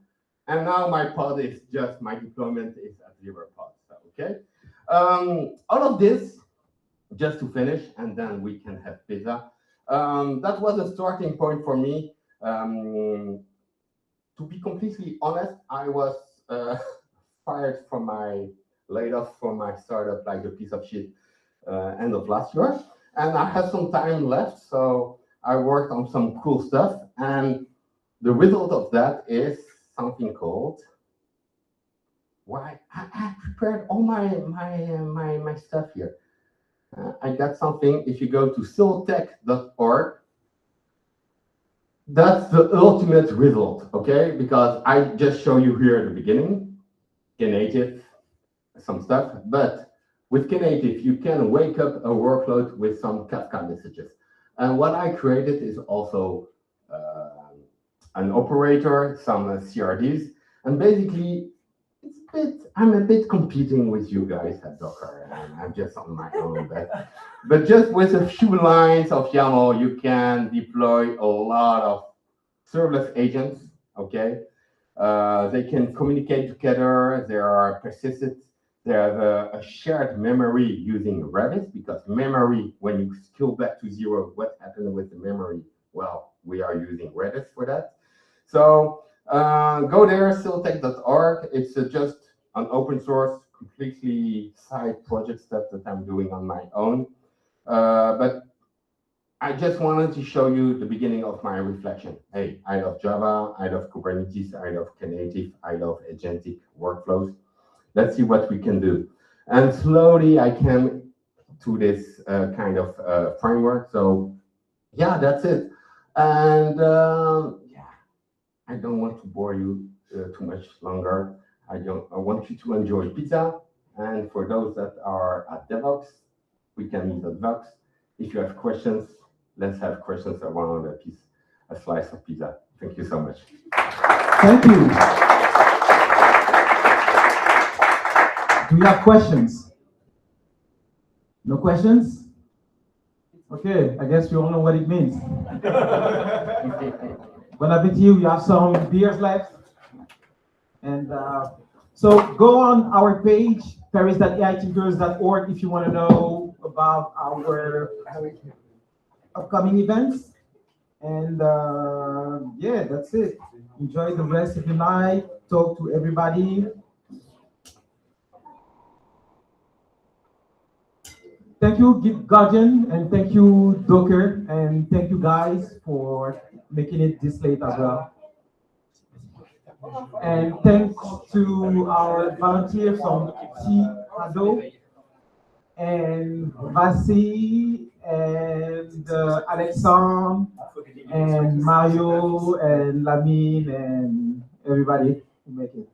And now my pod is just, my deployment is at 0 pods, okay? All of this, just to finish, and then we can have pizza. That was a starting point for me. To be completely honest, I was laid off from my startup like a piece of shit end of last year. And I had some time left, so I worked on some cool stuff. And the result of that is something called, I prepared all my stuff here. I got something, if you go to siltech.org, that's the ultimate result, okay? Because I just show you here at the beginning, Knative, some stuff, but with Knative, you can wake up a workload with some Kafka messages. And what I created is also an operator, some CRDs, and basically, I'm a bit competing with you guys at Docker, and I'm just on my own. But just with a few lines of YAML, you can deploy a lot of serverless agents, okay? They can communicate together, they are persistent, they have a shared memory using Redis, because memory, when you scale back to 0, what happened with the memory? Well, we are using Redis for that. So go there, siltech.org. It's just an open source, completely side project stuff that I'm doing on my own. But I just wanted to show you the beginning of my reflection. Hey, I love Java, I love Kubernetes, I love Knative, I love Agentic workflows. Let's see what we can do. And slowly I came to this kind of framework. So yeah, that's it. And I don't want to bore you too much longer. I want you to enjoy pizza. And for those that are at Devoxx, we can meet at Devoxx. If you have questions, let's have questions around a slice of pizza. Thank you so much. Thank you. Do you have questions? No questions? Okay, I guess we all know what it means. Bon appetit, we have some beers left. And so go on our page, paris.aithinkers.org, if you want to know about our upcoming events. And yeah, that's it. Enjoy the rest of your night. Talk to everybody. Thank you, Guardian, and thank you, Docker, and thank you guys for making it this late as well. And thanks to our volunteers from Hado and Vasi and Alexandre and Mario and Lamine and everybody who make it.